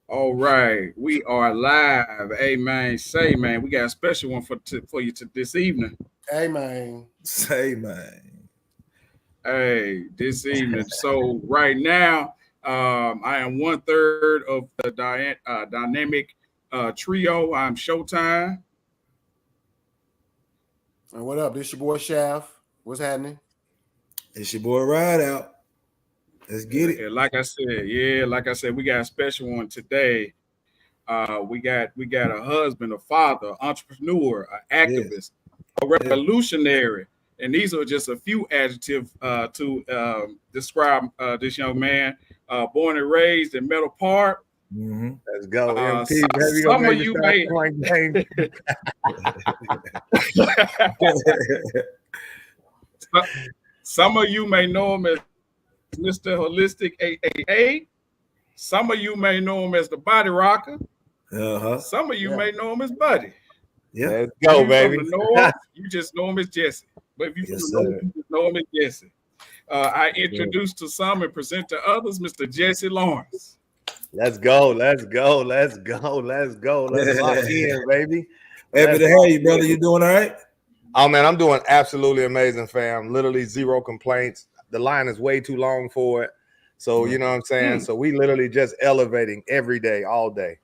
All right, we are live. Hey man, say man, we got a special one for you this evening. Hey man. Say, man. Hey, this evening. So right now, I am one third of the dynamic trio. I'm Showtime, And what up? This your boy Shaft. What's happening? It's your boy Ride Out. Let's get it. and like I said, we got a special one today. We got a husband, a father, entrepreneur, an Yes. activist, a Yeah. revolutionary, and these are just a few adjectives to describe this young man. Born and raised in Meadow Park. Mm-hmm. Let's go. Some, MP, baby, some gonna of make you me may start playing games. some of you may know him as Mr. Holistic AAA. Some of you may know him as the Body Rocker. Uh-huh. Some of you Yeah. may know him as Buddy. Yeah. Let's go, You baby. from the north, you just know him as Jesse. But if you from Yes, the north, sir. you just know him as Jesse. I introduce to some and present to others Mr. Jessie Lawrence. Let's go. Let's go. Let's go. Let's go. Let's lock in, baby. Happy Let's to have lock you, brother. in. You doing all right? Oh man, I'm doing absolutely amazing, fam. Literally zero complaints. The line is way too long for it. So you know what I'm saying? So we literally just elevating every day, all day.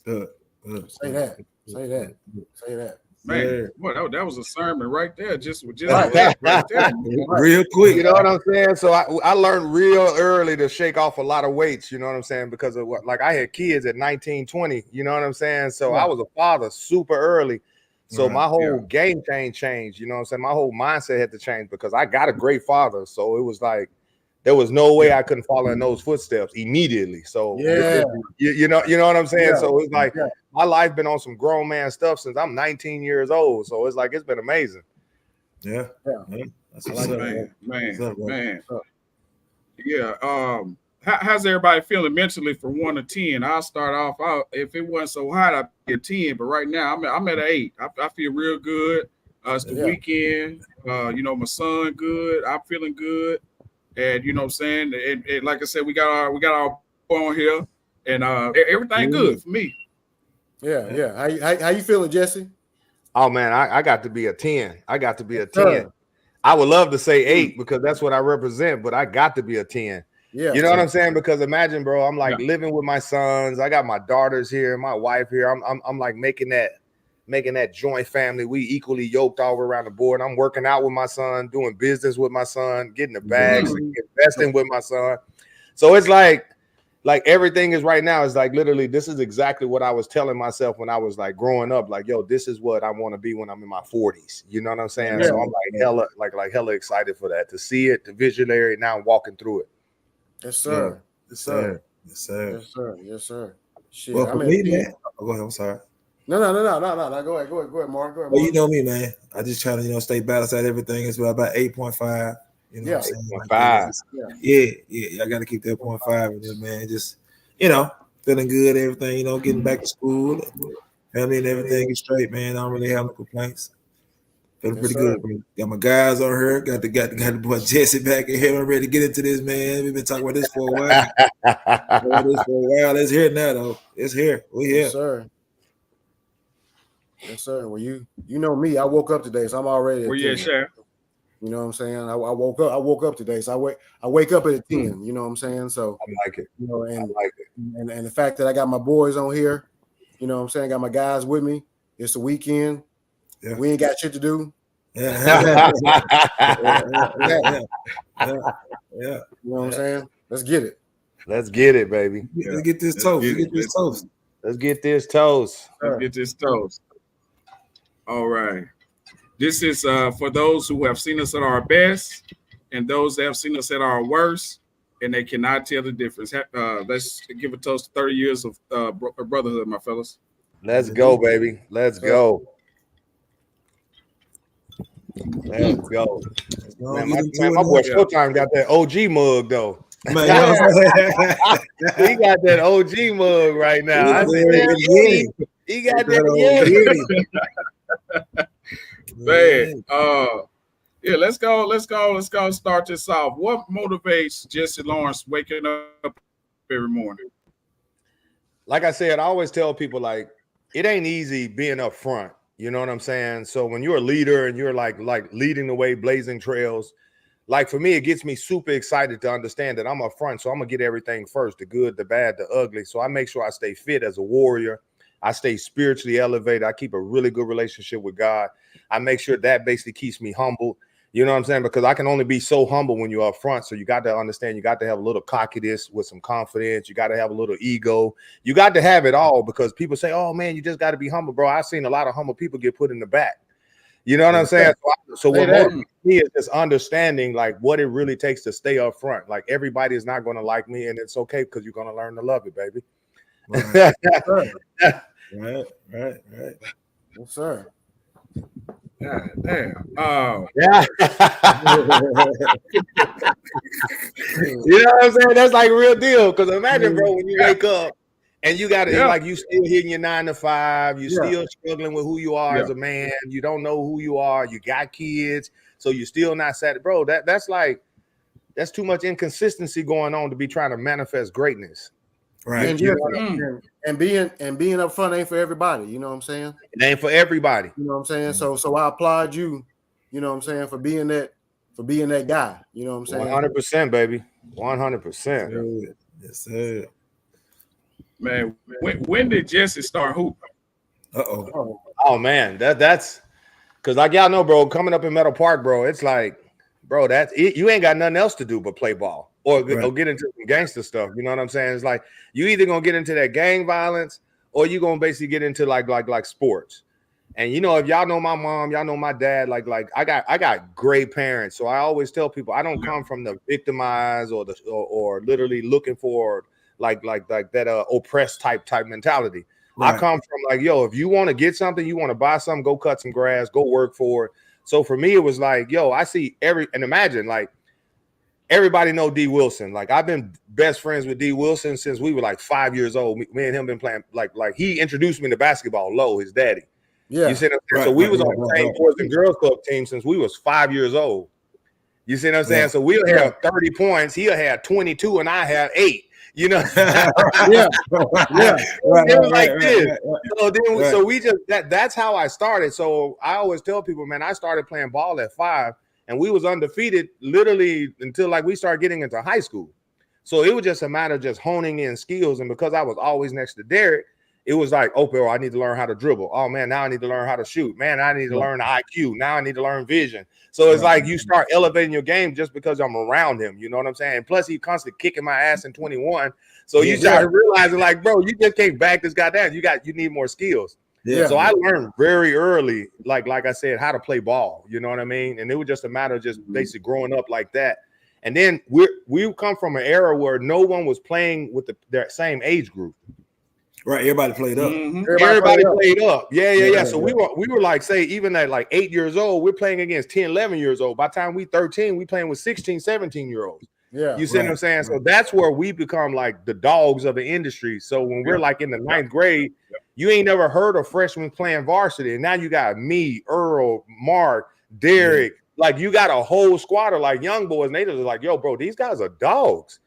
Good. Good. Say that. Say that. Say that. Man, Yeah. boy, that was a sermon right there. Just Right. that right there. Real quick. You know what I'm saying? So I learned real early to shake off a lot of weights, you know what I'm saying? Because of what, like I had kids at 19, 20, you know what I'm saying? So I was a father super early. So Right. my whole game changed, you know what I'm saying? My whole mindset had to change because I got a great father. So it was like, there was no way I couldn't follow in those footsteps immediately. So Yeah. you know what I'm saying? Yeah. So it's like Yeah. my life been on some grown man stuff since I'm 19 years old. So it's like it's been amazing. Yeah. Yeah. That's what's up, bro. What's up, bro? Man. Yeah. How's everybody feeling mentally from 1 to 10? I'll start off. If it wasn't so hot, I'd be a 10. But right now, I'm at an 8. I feel real good. It's the Yeah. weekend. My son good. I'm feeling good. And you know what I'm saying? And like I said, we got our on here, and everything good for me. Yeah. Yeah. How you feeling, Jesse? Oh man, I got to be a 10. I got to be a 10. Sure. I would love to say 8 because that's what I represent, but I got to be a 10. Yeah. You know what I'm saying? Because imagine, bro, I'm like Yeah. living with my sons. I got my daughters here, my wife here. I'm like making that joint family. We equally yoked all around the board. I'm working out with my son, doing business with my son, getting the bags, investing with my son. So it's like everything is right now is like literally this is exactly what I was telling myself when I was like growing up. Like, yo, this is what I want to be when I'm in my 40s. You know what I'm saying? Yeah. So I'm like hella excited for that, to see it, the visionary. Now I'm walking through it. Yes, sir. Yes, sir. Yes, sir. Yes, sir. Yes, sir. Shit. Well, I for mean, me, man. Oh, go ahead. I'm sorry. No. Go ahead, Mark. Go ahead, Well, you Mark. know me, man. I just try to, stay balanced at everything. It's about 8.5. You know Yeah. what I'm saying? 8.5. Yeah. I got to keep that 0.5 in there, man. Just, feeling good, everything, getting back to school. Family and everything is straight, man. I don't really have no complaints. Feeling Yes, pretty sir. good. Got my guys on here. Got the boy Jesse back in here. I'm ready to get into this, man. We've been talking about this for a while. Let's hear it now, though. It's here. We here. Yes, sir. Yes, sir. Well, you know me. I woke up today, so I'm already at Where 10. you at, Shaq? You know what I'm saying? I woke up today, so I wake up at 10. You know what I'm saying? So I like it. and I like it. and the fact that I got my boys on here, you know what I'm saying? I got my guys with me. It's the weekend. Yeah. We ain't got shit to do. Yeah. You know what I'm saying? Let's get it. Let's get it, baby. Let's get this toast. Let's get this toast. Let's get this toast. Let's get this toast. All right. This is for those who have seen us at our best and those that have seen us at our worst, and they cannot tell the difference. Let's give a toast to 30 years of brotherhood, my fellas. Let's go, baby. Let's go. Let's go. Man, my boy Showtime got that OG mug though. Man, He got that OG mug right now. I see that. He got that. Man, yeah, let's go. Start this off. What motivates Jessie Lawrence waking up every morning? like I said, I always tell people like it ain't easy being up front. You know what I'm saying? So when you're a leader and you're like leading the way, blazing trails, like for me, it gets me super excited to understand that I'm up front. So I'm gonna get everything first, the good, the bad, the ugly. So I make sure I stay fit as a warrior. I stay spiritually elevated. I keep a really good relationship with God. I make sure that basically keeps me humble. You know what I'm saying? Because I can only be so humble when you're up front. So you got to understand, you got to have a little cockiness with some confidence. You got to have a little ego. You got to have it all, because people say, oh man, you just got to be humble, bro. I've seen a lot of humble people get put in the back. You know what I'm saying? So what motivates me is just understanding like what it really takes to stay up front. Like everybody is not going to like me, and it's okay because you're going to learn to love it, baby. Right. Yes, sir. God damn. Yeah. You know what I'm saying? That's like a real deal. Because imagine, bro, when you wake up and you got to, like, you still hitting your 9 to 5, you still struggling with who you are as a man. You don't know who you are. You got kids, so you're still not set. Bro, that's too much inconsistency going on to be trying to manifest greatness. Right. And being up front ain't for everybody. You know what I'm saying? It ain't for everybody. You know what I'm saying? So I applaud you. You know what I'm saying, for being that guy. You know what I'm saying? 100%, baby. 100%. Yes, sir. Man, when did Jessie start hooping? Oh man, that's because like y'all know, bro, coming up in Meadow Park, bro, it's like, bro, that's it. You ain't got nothing else to do but play ball or get into some gangster stuff. You know what I'm saying? It's like you either gonna get into that gang violence or you gonna basically get into like sports. And you know, if y'all know my mom, y'all know my dad. Like I got great parents, so I always tell people I don't come from the victimized or literally looking for like that oppressed type mentality. Right. I come from like, yo, if you want to get something, you want to buy something, go cut some grass, go work for it. So for me, it was like, yo, I see and imagine like everybody know D Wilson. Like I've been best friends with D Wilson since we were like 5 years old. Me and him been playing like he introduced me to basketball. Low, his daddy. Yeah. You see what I'm saying? So we was on the same Boys and Girls Club team since we was 5 years old. You see what I'm saying? Yeah. So we'll have 30 points. He'll have 22 and I have 8. You know? It was like this. So we just that's how I started. So I always tell people, man, I started playing ball at 5 and we was undefeated literally until like we started getting into high school. So it was just a matter of just honing in skills. And because I was always next to Derek, it was like, oh, bro, I need to learn how to dribble. Oh, man, now I need to learn how to shoot. Man, I need to learn the IQ. Now I need to learn vision. So it's like you start elevating your game just because I'm around him. You know what I'm saying? And plus, he constantly kicking my ass in 21. So you start realizing, like, bro, you just can't back this guy down. You need more skills. Yeah. So I learned very early, like I said, how to play ball. You know what I mean? And it was just a matter of just basically growing up like that. And then we come from an era where no one was playing with their same age group. Right, everybody played up. Mm-hmm. Everybody played up. Yeah. So we were like, say, even at like 8 years old, we're playing against 10, 11 years old. By the time we 13, we playing with 16, 17-year-olds. Yeah. You see what I'm saying? So that's where we become like the dogs of the industry. So when we're like in the 9th grade, you ain't never heard of freshmen playing varsity. And now you got me, Earl, Mark, Derek. Like you got a whole squad of like young boys. And they just like, yo, bro, these guys are dogs.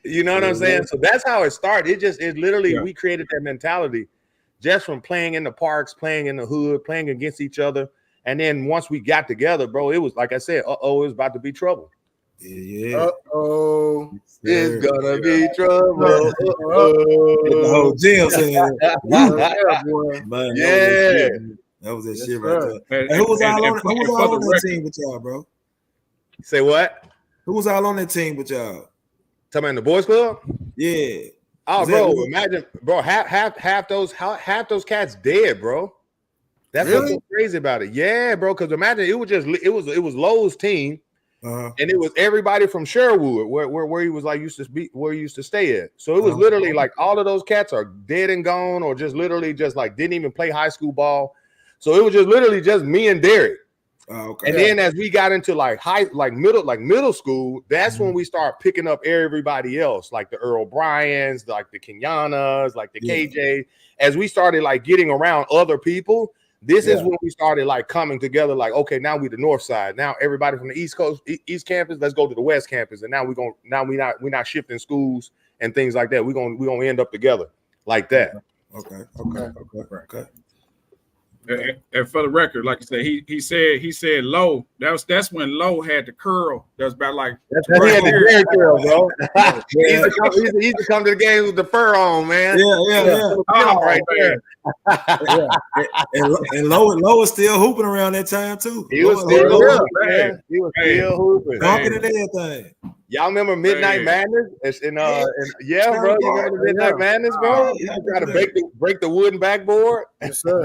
You know what I'm saying? So that's how it started. It literally we created that mentality just from playing in the parks, playing in the hood, playing against each other. And then once we got together, bro, it was like I said, it was about to be trouble. Yeah. It's gonna be trouble. The whole jail saying that was that shit right there. And who was all on that team with y'all, bro? Say what? Who was all on that team with y'all? Talking about in the boys club? Yeah. Oh, bro, imagine, bro, half those cats dead, bro. That's what's so crazy about it. Yeah, bro, because imagine it was Lowe's team, and it was everybody from Sherwood, where he was like used to stay at. So it was literally like all of those cats are dead and gone, or just literally just like didn't even play high school ball. So it was just literally just me and Derek. And then as we got into middle school, that's when we start picking up everybody else, like the Earl Bryans, like the Kenyanas, like the KJ. As we started like getting around other people, this is when we started like coming together. Like, okay, now we the north side. Now everybody from the East Coast, East Campus, let's go to the West Campus. And now we're not shifting schools. and things like that. We're gonna end up together like that. Okay. And for the record, like I said, he said Low. That's when Low had the curl. That was about like He had the hair curl, bro. He used to come to the games with the fur on, man. Yeah. Oh, right there. And Low was still hooping around that time too. He was still hooping. He was still hooping. Dunking and everything. Y'all remember Midnight Madness? And yeah, bro. You remember the Midnight Madness, bro? You try to break the wooden backboard. Yes, sir.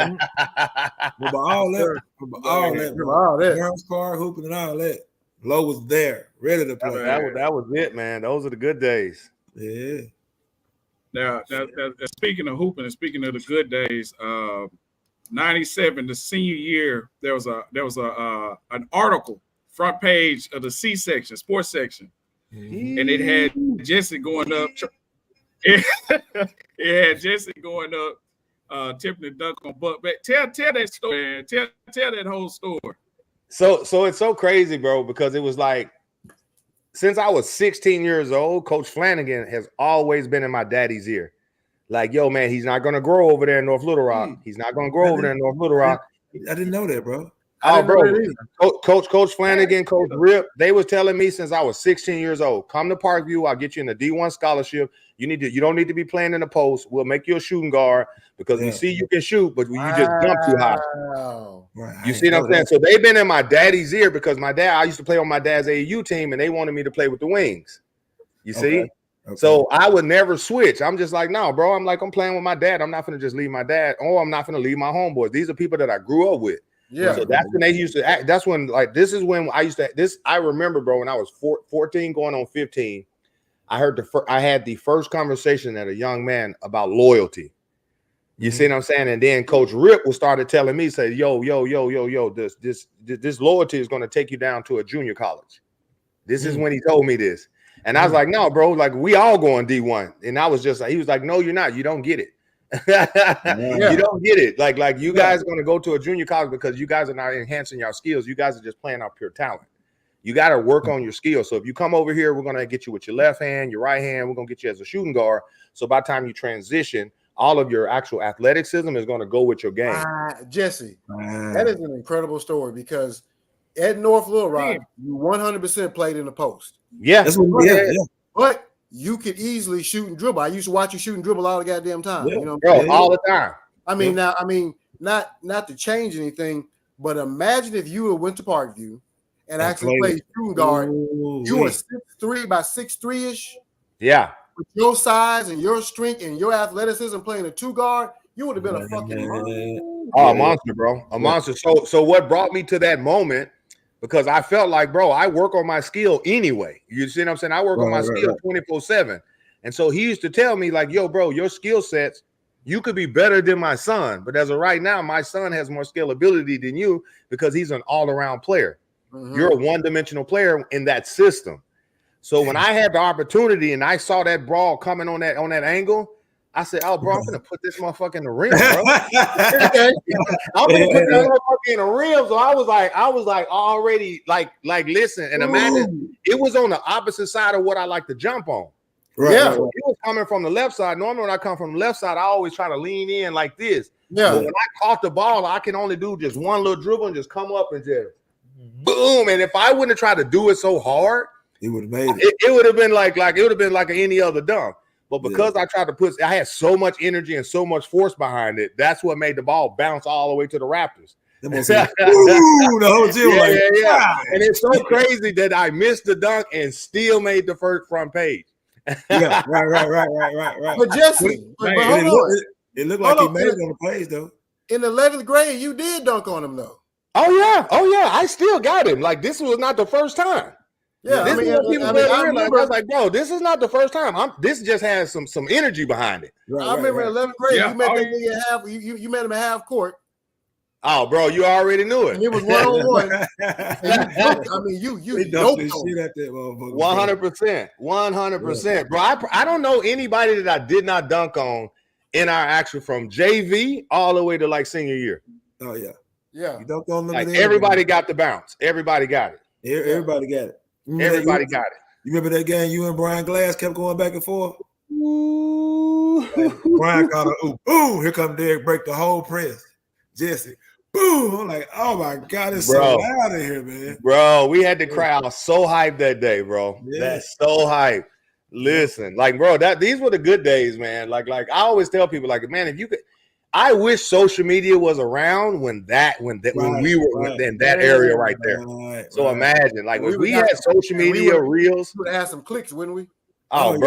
But all that, Brown's car hooping and all that. Low was there, ready to play. That was it, man. Those are the good days. Yeah. Now, speaking of hooping and speaking of the good days, 97, the senior year, there was an article, front page of the C section, sports section, and it had Jessie going up. It had Jessie going up, tipping the dunk on Buck. But tell that story, man. Tell that whole story. So it's so crazy, bro, because it was like, since I was 16 years old, Coach Flanagan has always been in my daddy's ear. Like, yo, man, he's not going to grow over there in North Little Rock. He's not going to grow over there in North Little Rock. I didn't know that, bro. Oh, bro. Coach Flanagan, Coach Rip, they was telling me since I was 16 years old, come to Parkview, I'll get you in the D1 scholarship. You don't need to be playing in the post. We'll make you a shooting guard because we see you can shoot, but you just jump too high. Right. You see what I'm saying? So they've been in my daddy's ear because I used to play on my dad's AAU team and they wanted me to play with the wings. You see? Okay. So I would never switch. I'm just like, no, bro. I'm playing with my dad. I'm not going to just leave my dad, or I'm not going to leave my homeboys. These are people that I grew up with. Yeah. So that's when they used to act. That's when, like, this is when I used to, I remember, bro, when I was 14 going on 15, I had the first conversation at a young man about loyalty. You see what I'm saying? And then Coach Rip started telling me, say, yo, this loyalty is going to take you down to a junior college. This is when he told me this. And I was like, no, bro, like we all going D1. And I was just like, he was like, no, you're not. You don't get it. You don't get it. Like you guys are going to go to a junior college because you guys are not enhancing your skills. You guys are just playing out pure talent. You got to work on your skills. So if you come over here, we're going to get you with your left hand, your right hand. We're going to get you as a shooting guard. So by the time you transition, all of your actual athleticism is going to go with your game. Jesse, that is an incredible story because at North Little Rock, you 100% played in the post. Yeah. But you could easily shoot and dribble. I used to watch you shoot and dribble all the goddamn time. Yeah. You know, bro, all the time. I mean, not to change anything, but imagine if you went to Parkview and actually played shooting guard. You were 6'3" by 6'3"-ish. Yeah. With your size and your strength and your athleticism playing a 2-guard, you would have been a fucking monster. Oh, a monster, bro. A monster. So what brought me to that moment, because I felt like, bro, I work on my skill anyway. You see what I'm saying? I work on my skill 24/7. And so he used to tell me, like, yo, bro, your skill sets, you could be better than my son. But as of right now, my son has more skill ability than you because he's an all-around player. You're a one-dimensional player in that system. So when I had the opportunity and I saw that ball coming on that angle, I said, "Oh, bro, I'm gonna put this motherfucker in the rim, bro. I'm gonna put this motherfucker in the rim." So I was like already like listen and imagine it was on the opposite side of what I like to jump on. Right. Yeah, so it was coming from the left side. Normally, when I come from the left side, I always try to lean in like this. Yeah. But when I caught the ball, I can only do just one little dribble and just come up and just boom. And if I wouldn't have tried to do it so hard, it would have made it. It would have been like any other dunk. But because I tried to I had so much energy and so much force behind it. That's what made the ball bounce all the way to the Raptors. The whole team And it's so crazy that I missed the dunk and still made the first front page. Yeah, right. But Jesse, it looked like he made it on the page though. In the 11th grade, you did dunk on him though. Oh yeah. I still got him. Like this was not the first time. Yeah, I was like, bro, this is not the first time. This just has some energy behind it. I remember in 11th grade, you met that nigga at half. You met him at half court. Oh, bro, you already knew it. And it was 1-on-1. You doped shit at that motherfucker. 100%. Bro, I don't know anybody that I did not dunk on in our action from JV all the way to like senior year. Oh yeah. Yeah. You dunked on them. Like everybody got the bounce. Everybody got it. Everybody got it. Everybody got it. You remember that game you and Brian Glass kept going back and forth? Brian called her, ooh, boom, here come Derek, break the whole press. Jesse, boom. I'm like, oh my God, it's so loud in here, man. Bro, we had the crowd so hyped that day, bro. Yeah. That's so hyped. Listen, like, bro, these were the good days, man. Like I always tell people, like, man, if you could, I wish social media was around when we were in that area right there. So imagine, like, if we had social media reels, we would have some clicks, wouldn't we? Oh,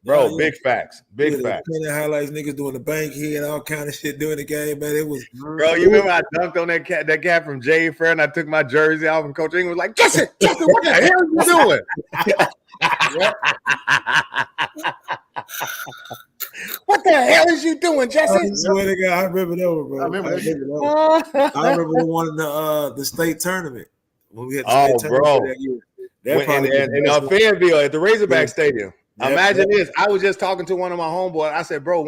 bro, big facts. Highlights, niggas doing the bank here and all kind of shit during the game, man. It was, bro. You remember I dunked on that cat from Jay Friend? I took my jersey off and Coach England was like, Jesse, what the hell are you doing? What the hell is you doing, Jesse? I swear to God, I remember that one, bro. I remember the one in the state tournament when we had the state tournament that year. In Fayetteville at the Razorback Stadium. Imagine this. I was just talking to one of my homeboys. I said, bro,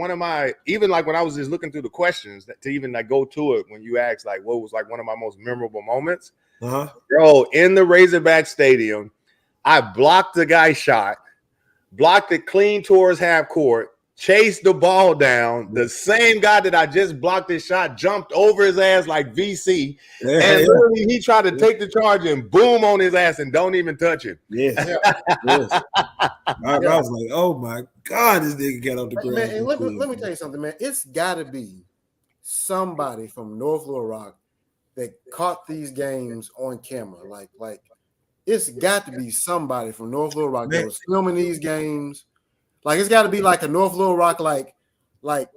even like when I was just looking through the questions to even like go to it when you asked like what was like one of my most memorable moments. Bro, in the Razorback Stadium, I blocked the guy's shot, blocked it clean towards half court, chased the ball down. The same guy that I just blocked his shot jumped over his ass like VC. And literally he tried to take the charge and boom on his ass and don't even touch him. I was like, oh my God, this nigga got off the ground. Man, and let me tell you something, man. It's got to be somebody from North Little Rock that caught these games on camera. Like it's got to be somebody from North Little Rock that was filming these games. Like it's got to be like a North Little Rock, like you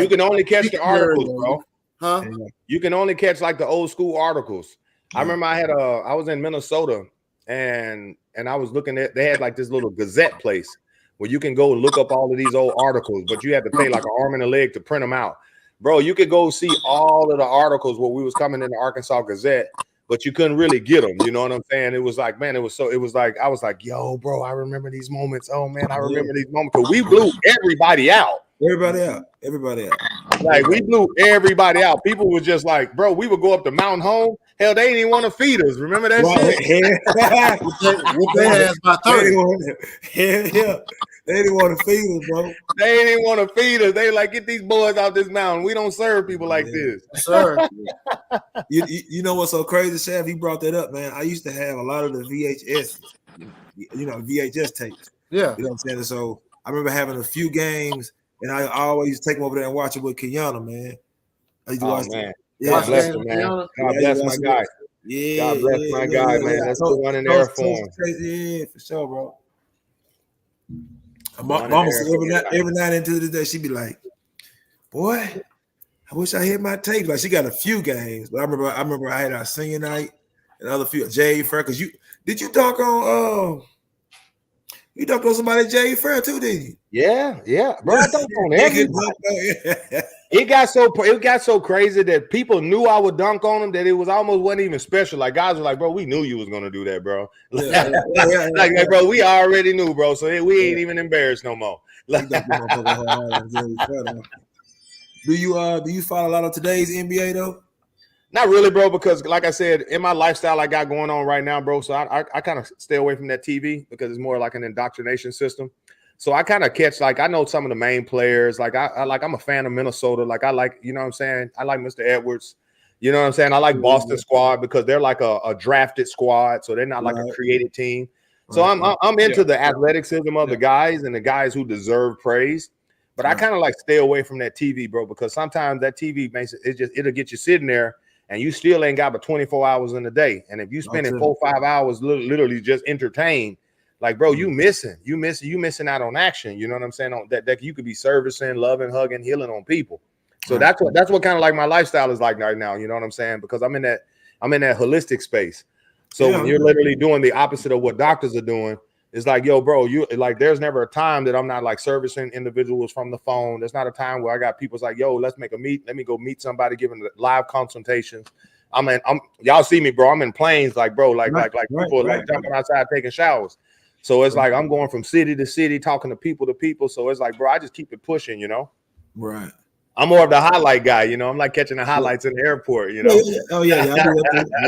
can only catch the articles, bro. Huh? You can only catch like the old school articles. I remember I was in Minnesota and I was looking at, they had like this little Gazette place where you can go look up all of these old articles, but you had to pay like an arm and a leg to print them out. Bro, you could go see all of the articles where we was coming in the Arkansas Gazette, but you couldn't really get them. You know what I'm saying? It was like, man, I was like, yo, bro, I remember these moments. Oh man, I remember these moments. Cause we blew everybody out. Everybody out. Like we blew everybody out. People were just like, bro, we would go up to Mountain Home. Hell, they didn't even want to feed us. Remember that shit? Whoop their ass by 30. They didn't want to feed us, bro. They didn't want to feed us. They like, get these boys out this mountain. We don't serve people like this. Sir. You know what's so crazy, Chef? He brought that up, man. I used to have a lot of the VHS, VHS tapes. Yeah. You know what I'm saying? So I remember having a few games, and I always used to take them over there and watch it with Kiana, man. I used to watch man. Yeah, God bless him, man. God bless my guy. Yeah, God bless my guy, man. That's the one in there for him. Yeah, for sure, bro. Mama said every night into the day, she'd be like, boy, I wish I hit my tape. Like she got a few games, but I remember I had our senior night and other few Jay Fair. Cause you dunk on somebody Jay Fair too, didn't you? Yeah, bro. I dunked on everybody. It got so crazy that people knew I would dunk on them that it was almost wasn't even special. Like guys were like, bro, we knew you was gonna do that, bro. Like, bro, we already knew, bro. So we ain't even embarrassed no more. Do you follow a lot of today's NBA though? Not really, bro, because like I said, in my lifestyle I got going on right now, bro. So I kind of stay away from that TV because it's more like an indoctrination system. So I kind of catch, like, I know some of the main players. Like I'm a fan of Minnesota. Like I like, you know what I'm saying? I like Mr. Edwards. You know what I'm saying? I like Boston squad because they're like a drafted squad. So they're not like a created team. So I'm into the athleticism of the guys and the guys who deserve praise. But I kind of like stay away from that TV, bro, because sometimes that TV makes it'll get you sitting there and you still ain't got but 24 hours in a day. And if you spending 4 or 5 hours literally just entertained, like, bro, you missing out on action. You know what I'm saying? On that you could be servicing, loving, hugging, healing on people. So that's what kind of like my lifestyle is like right now. You know what I'm saying? Because I'm in that holistic space. So when you're literally doing the opposite of what doctors are doing, it's like, yo, bro, you like, there's never a time that I'm not like servicing individuals from the phone. There's not a time where I got people's like, yo, let's make a meet. Let me go meet somebody, giving live consultations. Y'all see me, bro. I'm in planes, like, bro, like people like jumping outside taking showers. So it's like I'm going from city to city, talking to people. So it's like, bro, I just keep it pushing, you know? Right. I'm more of the highlight guy, you know. I'm like catching the highlights in the airport, you know. Oh yeah. I do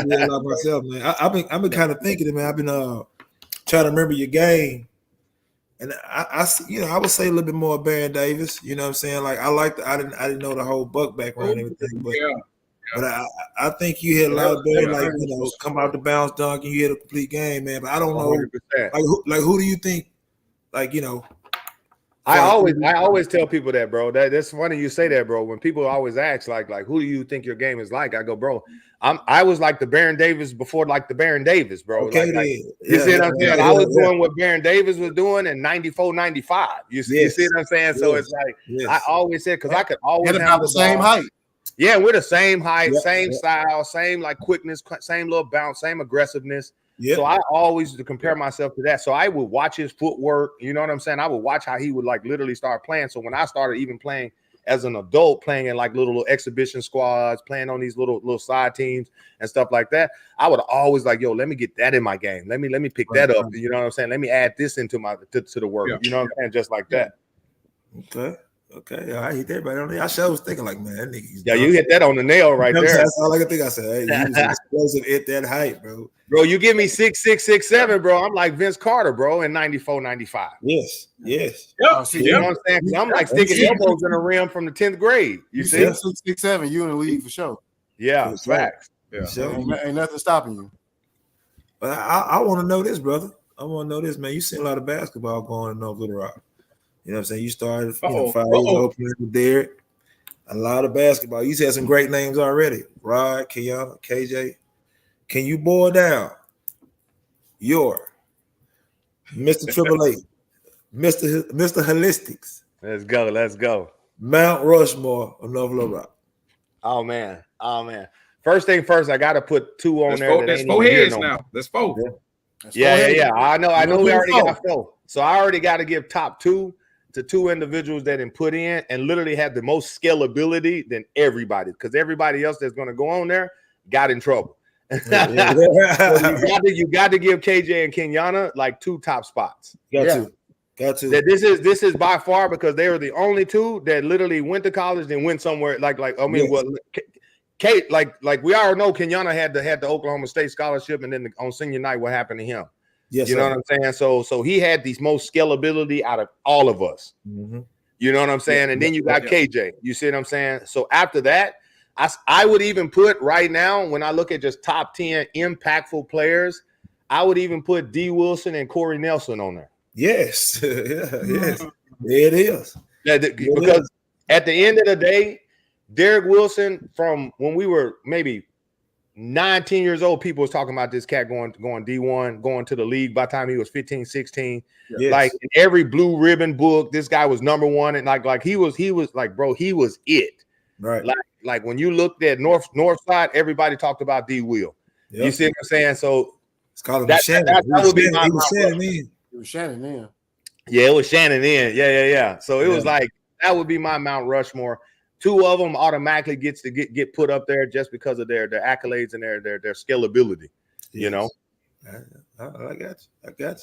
that a lot myself, man. I've been kind of thinking, man. I've been trying to remember your game And I would say a little bit more Baron Davis. You know what I'm saying? Like I didn't know the whole Buck background and everything, but Yeah. but I think you hit a lot of Yeah. like come out the bounce dunk and you hit a complete game, man. But I don't know 100%. like who do you think I always tell people that, bro. That's funny you say that, bro. When people always ask, like, who do you think your game is like? I go, bro, I was like the Baron Davis before, like the Baron Davis, bro. Okay, you see what I'm saying? I was doing what Baron Davis was doing in 94, 95. You see what I'm saying? So it's like I always said, because I could always have about the same height. Yeah, we're the same height, same style, same like quickness, same little bounce, same aggressiveness. So I always used to compare myself to that. So I would watch his footwork. You know what I'm saying? I would watch how he would like literally start playing. So when I started even playing as an adult, playing in like little exhibition squads, playing on these little side teams and stuff like that, I would always like, yo, let me get that in my game. Let me pick that up. You know what I'm saying? Let me add this into my to the work. You know what I'm saying? Just like that. Okay, I hit that right on there. I was thinking like, man, that nigga. Yeah, you hit that on the nail right there. That's all I can think. I said, hey, he was explosive at that height, bro. Bro, you give me 6'6", 6'7", bro. I'm like Vince Carter, bro, in 94, 95. Yes. You know what I'm saying? I'm like sticking elbows in the rim from the 10th grade. You see? 6'7", you in the league for sure. Yeah, facts. Yeah. Ain't nothing stopping you. But I want to know this, brother. I want to know this, man. You seen a lot of basketball going in North Little Rock. You know what I'm saying? You started 5 years old playing with Derek. A lot of basketball. You had some great names already. Rod, Kiana, KJ. Can you boil down your Mr. Triple A, Mr. Holistics? Let's go. Mount Rushmore of North Little Rock. Oh man. First thing first, I gotta put 2 on there. There's 4 heads now. There's 4. Yeah. I know we already got 4. So I already got to give top 2 to 2 individuals that didn't put in and literally had the most scalability than everybody, because everybody else that's going to go on there got in trouble. So you got to give KJ and Kenyana like 2 top spots. Got to. That this is by far, because they were the only 2 that literally went to college and went somewhere like Kate, like we already know, Kenyana had the Oklahoma State scholarship, and then on senior night, what happened to him? Yes, you know what I'm saying? So he had the most scalability out of all of us. Mm-hmm. You know what I'm saying? And then you got KJ. You see what I'm saying? So after that, I would even put right now, when I look at just top 10 impactful players, I would even put D. Wilson and Corey Nelson on there. Yes. Yes. It is. Because at the end of the day, Derek Wilson, from when we were maybe 19 years old, people was talking about this cat going D1, going to the league by the time he was 15, 16. Yes. Like in every blue ribbon book, this guy was number 1. And like he was like, bro, he was it. Right. Like when you looked at North side, everybody talked about D Will. Yep. You see what I'm saying? So it's called Shannon. That would be my Shannon in. It was Shannon in. Yeah, it was Shannon in. Yeah. So it was like that would be my Mount Rushmore. 2 of them automatically gets to get put up there just because of their accolades and their scalability. Yes. You know, I got you.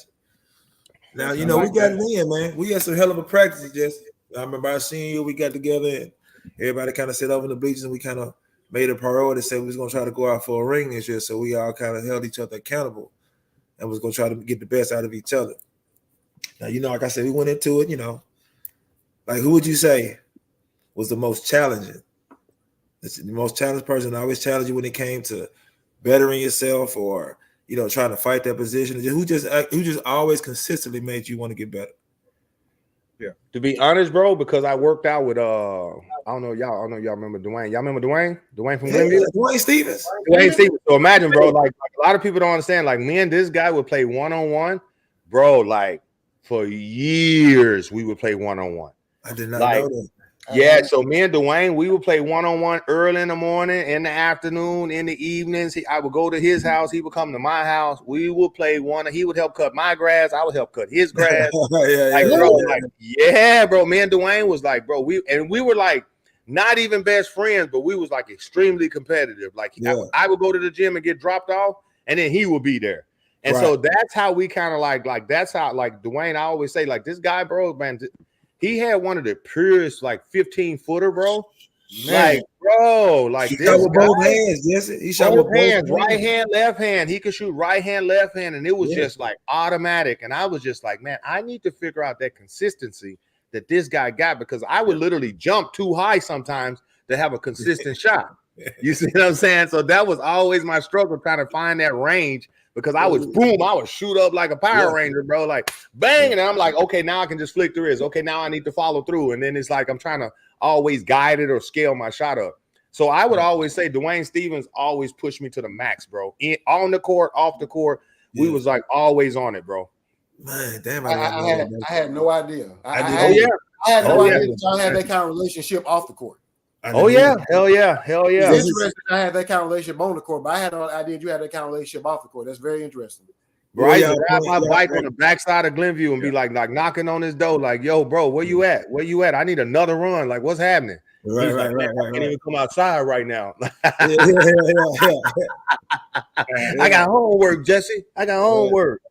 Now we got it in, man. We had some hell of a practice, Jesse. I remember I seen you. We got together and everybody kind of sat over in the bleachers, and we kind of made a priority. Said we was gonna try to go out for a ring this year, so we all kind of held each other accountable and was gonna try to get the best out of each other. Now, like I said, we went into it. Like who would you say was the most challenging? It's the most challenged person. I always challenge you when it came to bettering yourself or trying to fight that position. Who just always consistently made you want to get better? Yeah. To be honest, bro, because I worked out with I don't know y'all remember Dwayne. Y'all remember Dwayne? Dwayne from Glenville? Dwayne Stevens. So imagine, bro, like a lot of people don't understand. Like me and this guy would play one-on-one, bro. Like for years we would play one-on-one. I did not know that. Yeah, so me and Dwayne, we would play one-on-one early in the morning, in the afternoon, in the evenings. I would go to his house. He would come to my house. We would play one. He would help cut my grass. I would help cut his grass. Bro, me and Dwayne was like, bro, we were like not even best friends, but we was like extremely competitive. Like I would go to the gym and get dropped off, and then he would be there. And so that's how we kind of like that's how like Dwayne, I always say like this guy, bro, man, he had one of the purest like 15-footer, bro. Like, bro, like He this shot with guy, both hands, Jesse. He shot both with both hands, right hand, left hand. He could shoot right hand, left hand, and it was just like automatic. And I was just like, man, I need to figure out that consistency that this guy got, because I would literally jump too high sometimes to have a consistent shot. You see what I'm saying? So that was always my struggle, trying to find that range, because I was boom, I would shoot up like a Power Ranger, bro, like bang, and I'm like, okay, now I can just flick the wrist. Okay, now I need to follow through, and then it's like I'm trying to always guide it or scale my shot up. So I would always say Dwayne Stevens always pushed me to the max, bro. On the court, off the court, we was like always on it, bro. Man, damn, I had no idea. I had no idea that y'all had that kind of relationship off the court. Oh yeah, hell yeah, hell yeah. It's interesting I had that kind of relationship on the court, but I had no idea you had that kind of relationship off the court. That's very interesting. Bro, I used to ride my bike on the backside of Glenview and be like knocking on his door, like, yo, bro, where you at? Where you at? I need another run. Like, what's happening? Right. I can't even come outside right now. Yeah. I got homework, Jesse. I got homework.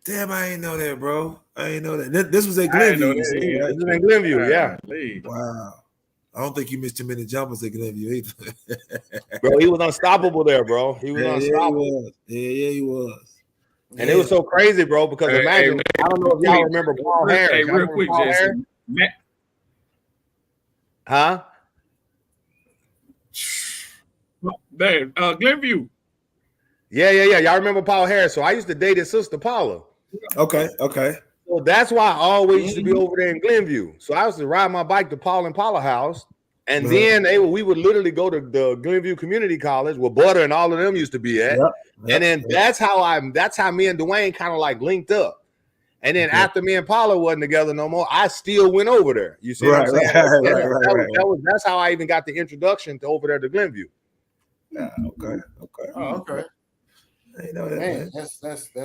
Damn, I ain't know that, bro. I ain't know that. This was at Glenview. This was in Glenview, yeah. Wow. I don't think you missed too many jumpers at Glenview either. Bro, he was unstoppable there, bro. He was unstoppable. Yeah, he was. And it was so crazy, bro, because imagine, I don't know if y'all remember Paul Harris. Hey, real quick, Jesse. Huh? There, Glenview. Yeah. Y'all remember Paul Harris? So I used to date his sister, Paula. Okay. So that's why I always used to be over there in Glenview. So I used to ride my bike to Paul and Paula house. And then we would literally go to the Glenview Community College where Butter and all of them used to be at. And then that's how me and Dwayne kind of like linked up. And then after me and Paula wasn't together no more, I still went over there. You see what I'm saying? That's how I even got the introduction to over there to Glenview. Okay. Oh, okay. I know that, man. That's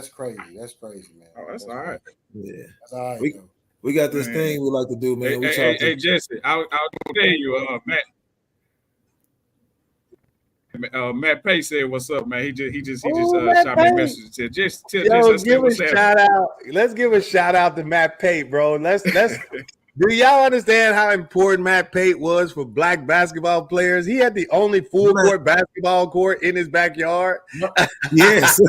crazy. That's crazy, man. Oh, that's all right. Yeah. That's all right. We got this thing we like to do, man. Hey, Jesse, I'll tell you, Matt Pay said, "What's up, man?" He just shot me a message. Said, "Just give a shout out. Let's give a shout out to Matt Pate, bro. Let's." Do y'all understand how important Matt Pate was for black basketball players? He had the only full court basketball court in his backyard. Yes.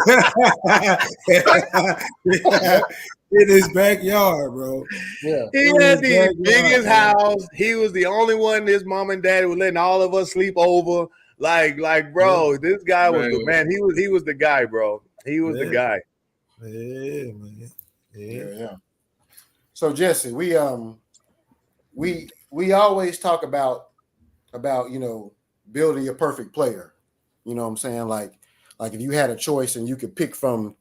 In his backyard, bro. Yeah. He had the biggest house. He was the only one his mom and dad were letting all of us sleep over. Like, bro, this guy was the man. He was the guy, bro. He was the guy. Yeah, man. Yeah. So Jesse, we always talk about building a perfect player. You know what I'm saying? Like if you had a choice and you could pick from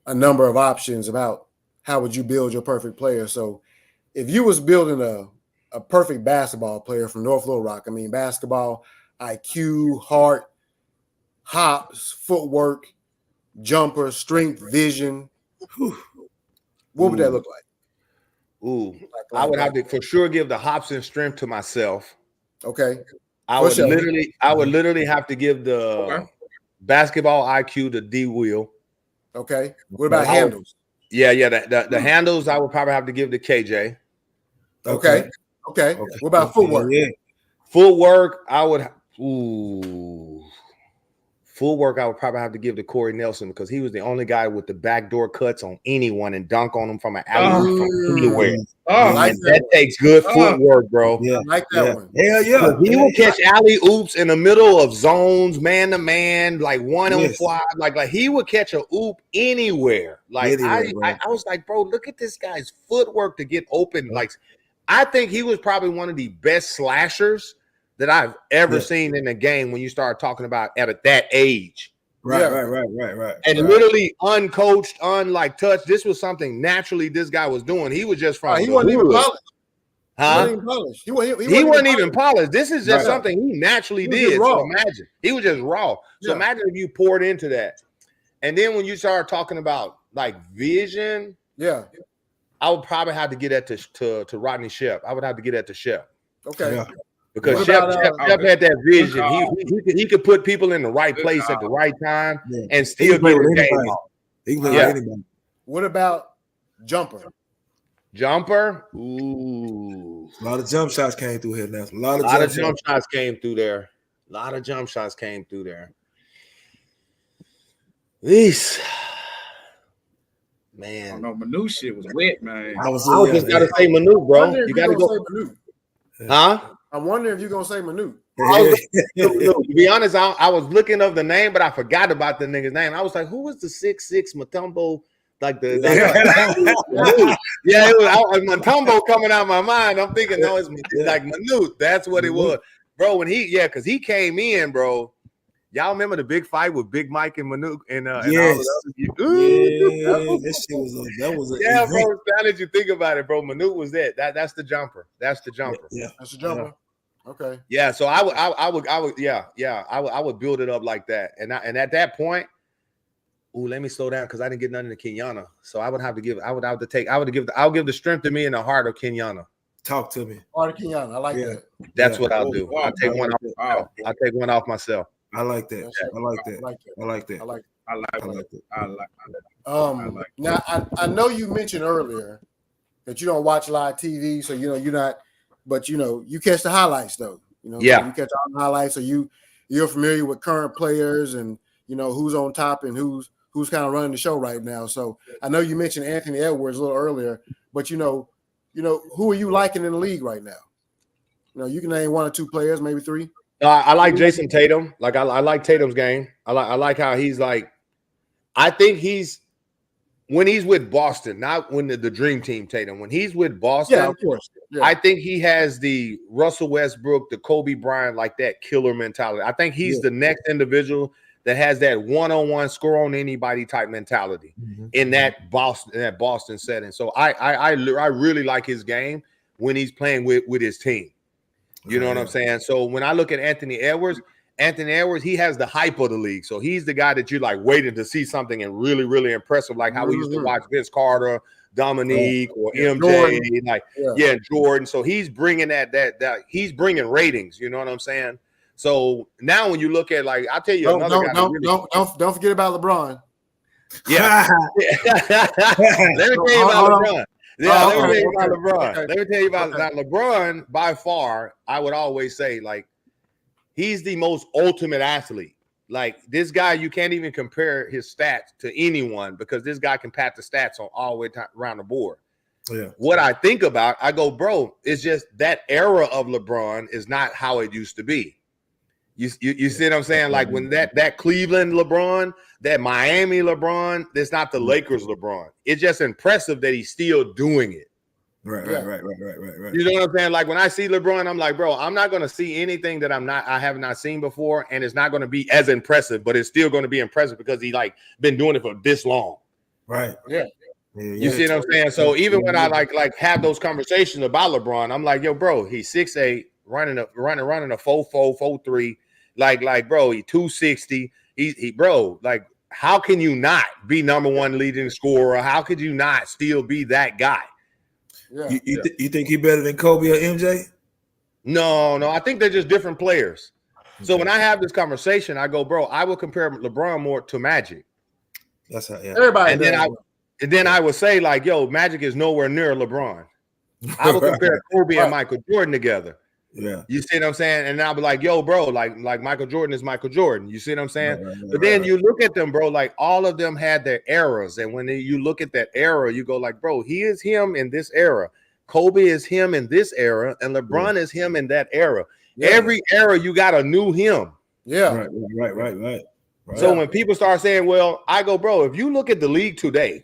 a number of options about how would you build your perfect player. So if you was building a perfect basketball player from North Little Rock, I mean basketball, IQ, heart, hops, footwork, jumper, strength, vision, what would that look like? Ooh, I would have to for sure give the hops and strength to myself. Okay. I would literally have to give the basketball IQ to D Will. Okay. What about handles? The handles I would probably have to give to KJ. Okay. What about footwork? Footwork, I would probably have to give to Corey Nelson because he was the only guy with the backdoor cuts on anyone and dunk on them from an alley from anywhere. That takes good footwork, bro. Yeah, I like that one. Hell yeah. He would catch alley oops in the middle of zones, man to man, like 1-on-5. Like he would catch a oop anywhere. Like I was like, bro, look at this guy's footwork to get open. Like I think he was probably one of the best slashers that I've ever seen in the game when you start talking about at that age. Right. And literally uncoached, touched. This was something naturally this guy was doing. He was just from he wasn't even polished. He wasn't even polished. This is just something he naturally did. So imagine. He was just raw. So imagine if you poured into that. And then when you start talking about like vision, I would probably have to get that to Rodney Shep. I would have to get that to Shep. Okay. Yeah. Because Shep had that vision. He could put people in the right place at the right time and still get the game off. He can play with anybody. What about jumper? Jumper. Ooh. A lot of jump shots came through here now. A lot of jump shots came through there. A lot of jump shots came through there. These. Man. I know Manu shit was wet, man. I just gotta say Manu, bro. You gotta go. Say Manu. Huh? I'm wondering if you're gonna say Manu. To be honest, I was looking up the name, but I forgot about the nigga's name. I was like, who was the 6'6" Mutombo? Like the yeah, it was Mutombo coming out of my mind. I'm thinking, no, it's like Manu. That's what it was, bro. When because he came in, bro. Y'all remember the big fight with Big Mike and Manu and yes. That was bro. Now that you think about it, bro, Manu was that's the jumper. That's the jumper. Yeah, that's the jumper. Okay. Yeah, so I would build it up like that, and at that point, let me slow down because I didn't get nothing to Kenyatta, so I would have to give. I'll give the strength to me and the heart of Kenyatta. Talk to me. Heart of Kenyatta. I like that. That's what I'll do. I'll take one off. I'll take one off myself. I like that. I like that. Now I know you mentioned earlier that you don't watch live TV, so you're not, but you catch the highlights though. You catch all the highlights, so you're familiar with current players and who's on top and who's kind of running the show right now. So I know you mentioned Anthony Edwards a little earlier, but who are you liking in the league right now? You can name one or two players, maybe three. I like Jason Tatum. Like I like Tatum's game. I like how he's like. I think when he's with Boston, not when the dream team Tatum. When he's with Boston, of course. Yeah. I think he has the Russell Westbrook, the Kobe Bryant, like that killer mentality. I think he's the next individual that has that one-on-one score on anybody type mentality in that Boston setting. So I really like his game when he's playing with his team. You know what I'm saying? So when I look at Anthony Edwards, he has the hype of the league. So he's the guy that you're like waiting to see something and really, really impressive, like how we used to watch Vince Carter, Dominique, or MJ, Jordan. Jordan. So he's bringing that he's bringing ratings. You know what I'm saying? So now when you look at I'll tell you don't forget about LeBron. Yeah. Let me tell you about LeBron. Yeah, let me tell you about LeBron. Okay. Let me tell you about that. LeBron, by far, I would always say, he's the most ultimate athlete. Like, this guy, you can't even compare his stats to anyone because this guy can pat the stats on all the way around the board. Yeah. What I think about, I go, bro, it's just that era of LeBron is not how it used to be. You see what I'm saying? Like when that Cleveland LeBron, that Miami LeBron, that's not the Lakers LeBron. It's just impressive that he's still doing it. Right. You know what I'm saying? Like when I see LeBron, I'm like, bro, I'm not going to see anything that I have not seen before, and it's not going to be as impressive, but it's still going to be impressive because he been doing it for this long. Right. Yeah. You see what I'm saying? So even when I like have those conversations about LeBron, I'm like, yo, bro, he's 6'8", running a 4.4, 4.3. Like, bro, he 260. He bro, like, how can you not be number one leading scorer? How could you not still be that guy? Yeah. You think he better than Kobe or MJ? No, I think they're just different players. Okay. So when I have this conversation, I go, bro, I will compare LeBron more to Magic. That's how everybody. And then I would say, like, yo, Magic is nowhere near LeBron. I would compare Kobe and Michael Jordan together. Yeah, you see what I'm saying? And I'll be like, yo, bro, like Michael Jordan is Michael Jordan. You see what I'm saying? But then you look at them, bro, like all of them had their eras. And when you look at that era, you go like, bro, he is him in this era. Kobe is him in this era. And LeBron is him in that era. Yeah. Every era, you got a new him. Yeah. Right. So when people start saying, well, I go, bro, if you look at the league today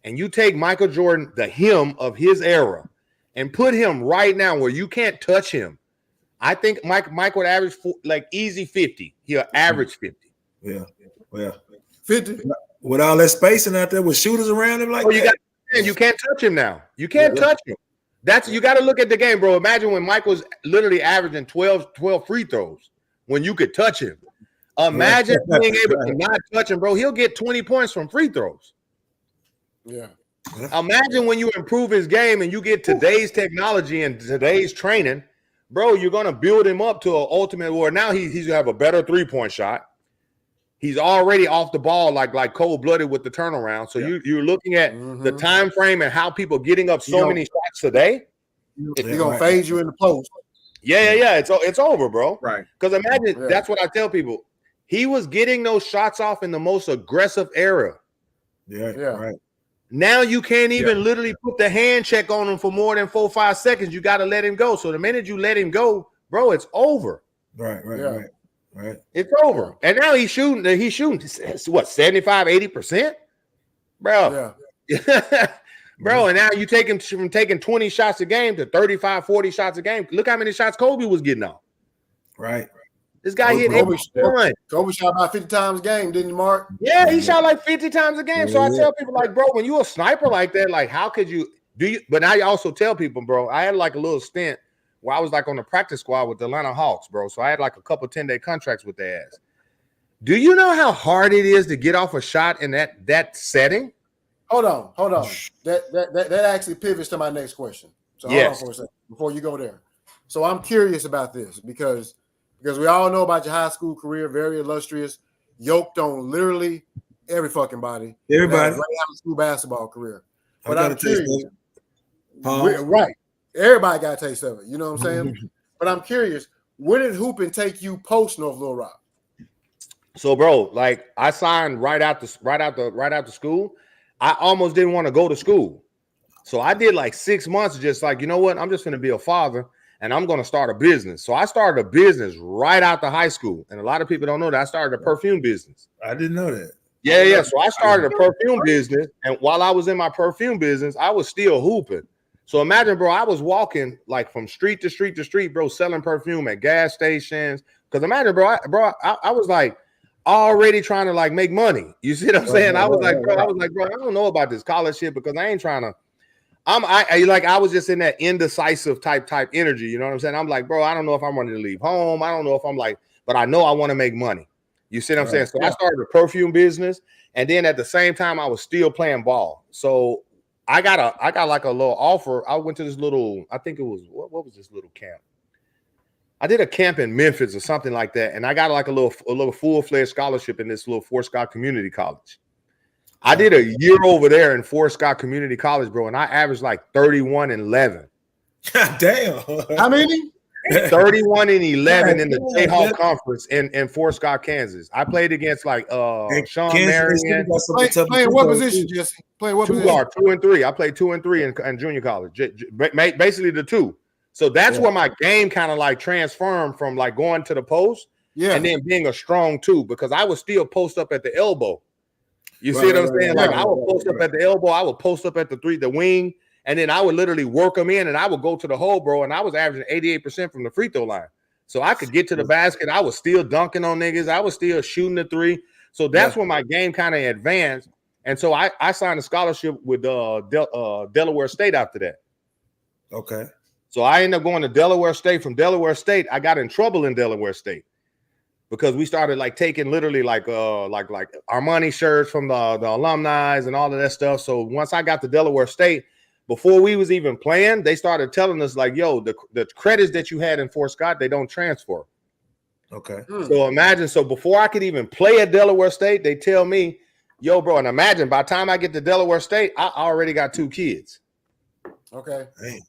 and you take Michael Jordan, the him of his era, and put him right now where you can't touch him, I think Mike would average easy 50. He'll average 50. Yeah. 50 with all that spacing out there with shooters around him like that. You can't touch him now. You can't touch him. You got to look at the game, bro. Imagine when Mike was literally averaging 12 free throws when you could touch him. Imagine being able to not touch him, bro. He'll get 20 points from free throws. Yeah. Imagine when you improve his game and you get today's technology and today's training, bro, you're going to build him up to an ultimate where now he's going to have a better 3-point shot. He's already off the ball like cold-blooded with the turnaround. So you're looking at the time frame and how people getting up so many shots today. He's gonna fade you in the post. Yeah. It's over, bro. Right. Because imagine that's what I tell people. He was getting those shots off in the most aggressive era. Yeah. Right. Now you can't even literally put the hand check on him for more than 4 or 5 seconds. You got to let him go. So the minute you let him go, bro, it's over. Right. It's over. And now he's shooting what, 75, 80%? Bro. Yeah. Bro, and now you take him from taking 20 shots a game to 35, 40 shots a game. Look how many shots Kobe was getting off. Right. This guy hit Kobe shot about 50 times a game, didn't he, Mark? Yeah, he shot like 50 times a game. So I tell people, like, bro, when you a sniper like that, like, how could you do you? But now you also tell people, bro, I had like a little stint where I was like on the practice squad with the Atlanta Hawks, bro. So I had like a couple 10-day contracts with their ass. Do you know how hard it is to get off a shot in that setting? Hold on. That actually pivots to my next question. So hold on for a second before you go there. So I'm curious about this because we all know about your high school career, very illustrious, yoked on literally every fucking body. Everybody. High school basketball career. But I I'm curious. Right. Everybody got a taste of it. You know what I'm saying? But I'm curious, where did hooping take you post North Little Rock? So, bro, like I signed right after school. I almost didn't want to go to school. So I did like 6 months just like, you know what? I'm just going to be a father and I'm going to start a business. So I started a business right out the high school. And a lot of people don't know that I started a perfume business. I didn't know that. Yeah. So I started a perfume business. And while I was in my perfume business, I was still hooping. So imagine, bro, I was walking like from street to street to street, bro, selling perfume at gas stations. Because imagine, bro, I was like already trying to like make money. You see what I'm saying? I was like, bro, I don't know about this college shit because I ain't trying to. I was just in that indecisive type energy. You know what I'm saying? I'm like, bro, I don't know if I'm ready to leave home. I don't know if I'm like, but I know I want to make money. You see what I'm saying? So I started a perfume business, and then at the same time, I was still playing ball. So I got like a little offer. I went to this little, I think it was what was this little camp? I did a camp in Memphis or something like that, and I got like a little full-fledged scholarship in this little Fort Scott Community College. I did a year over there in Fort Scott Community College, bro, and I averaged like 31-11. God damn. How many? 31-11 in the Jayhawk Conference in Fort Scott, Kansas. I played against like Sean Marion. Playing what position, Jesse? Playing what position? 2 and 3. I played 2 and 3 in junior college. Basically the 2. So that's where my game kind of like transformed from like going to the post and then being a strong 2 because I would still post up at the elbow. You see what I'm saying? Like I would post up at the elbow, I would post up at the wing, and then I would literally work them in and I would go to the hole, bro. And I was averaging 88% from the free throw line. So I could get to the basket. I was still dunking on niggas. I was still shooting the 3. So that's when my game kind of advanced. And so I signed a scholarship with Delaware State after that. Okay. So I ended up going to Delaware State. From Delaware State, I got in trouble in Delaware State because we started like taking literally like Armani shirts from the alumni and all of that stuff. So once I got to Delaware State, before we was even playing, they started telling us like, yo, the credits that you had in Fort Scott, they don't transfer. Okay. So imagine, so before I could even play at Delaware State, they tell me, yo, bro, and imagine by the time I get to Delaware State, I already got 2 kids. Okay. Dang.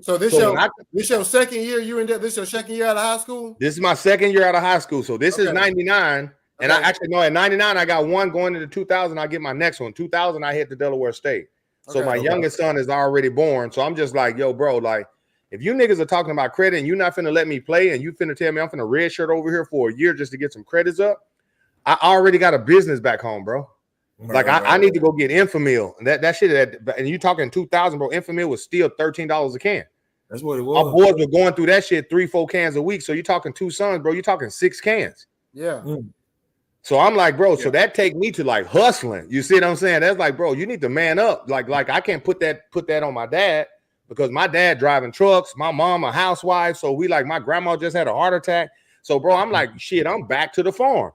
So this your second year this your second year out of high school? This is my second year out of high school. So this is 99. And I actually know at 99, I got one going into 2000. I get my next one. 2000, I hit the Delaware State. So my youngest son is already born. So I'm just like, yo, bro, like if you niggas are talking about credit and you're not finna let me play and you finna tell me I'm finna red shirt over here for a year just to get some credits up, I already got a business back home, bro. Like I need to go get Infamil. And that shit, and you talking 2000, bro, Infamil was still $13 a can. That's what it was. Our boys were going through that shit 3-4 cans a week. So you're talking 2 sons, bro. You're talking 6 cans. Yeah. So I'm like, bro, so that take me to like hustling. You see what I'm saying? That's like, bro, you need to man up. Like I can't put that on my dad because my dad driving trucks, my mom a housewife. So we like my grandma just had a heart attack. So bro, I'm like, shit, I'm back to the farm.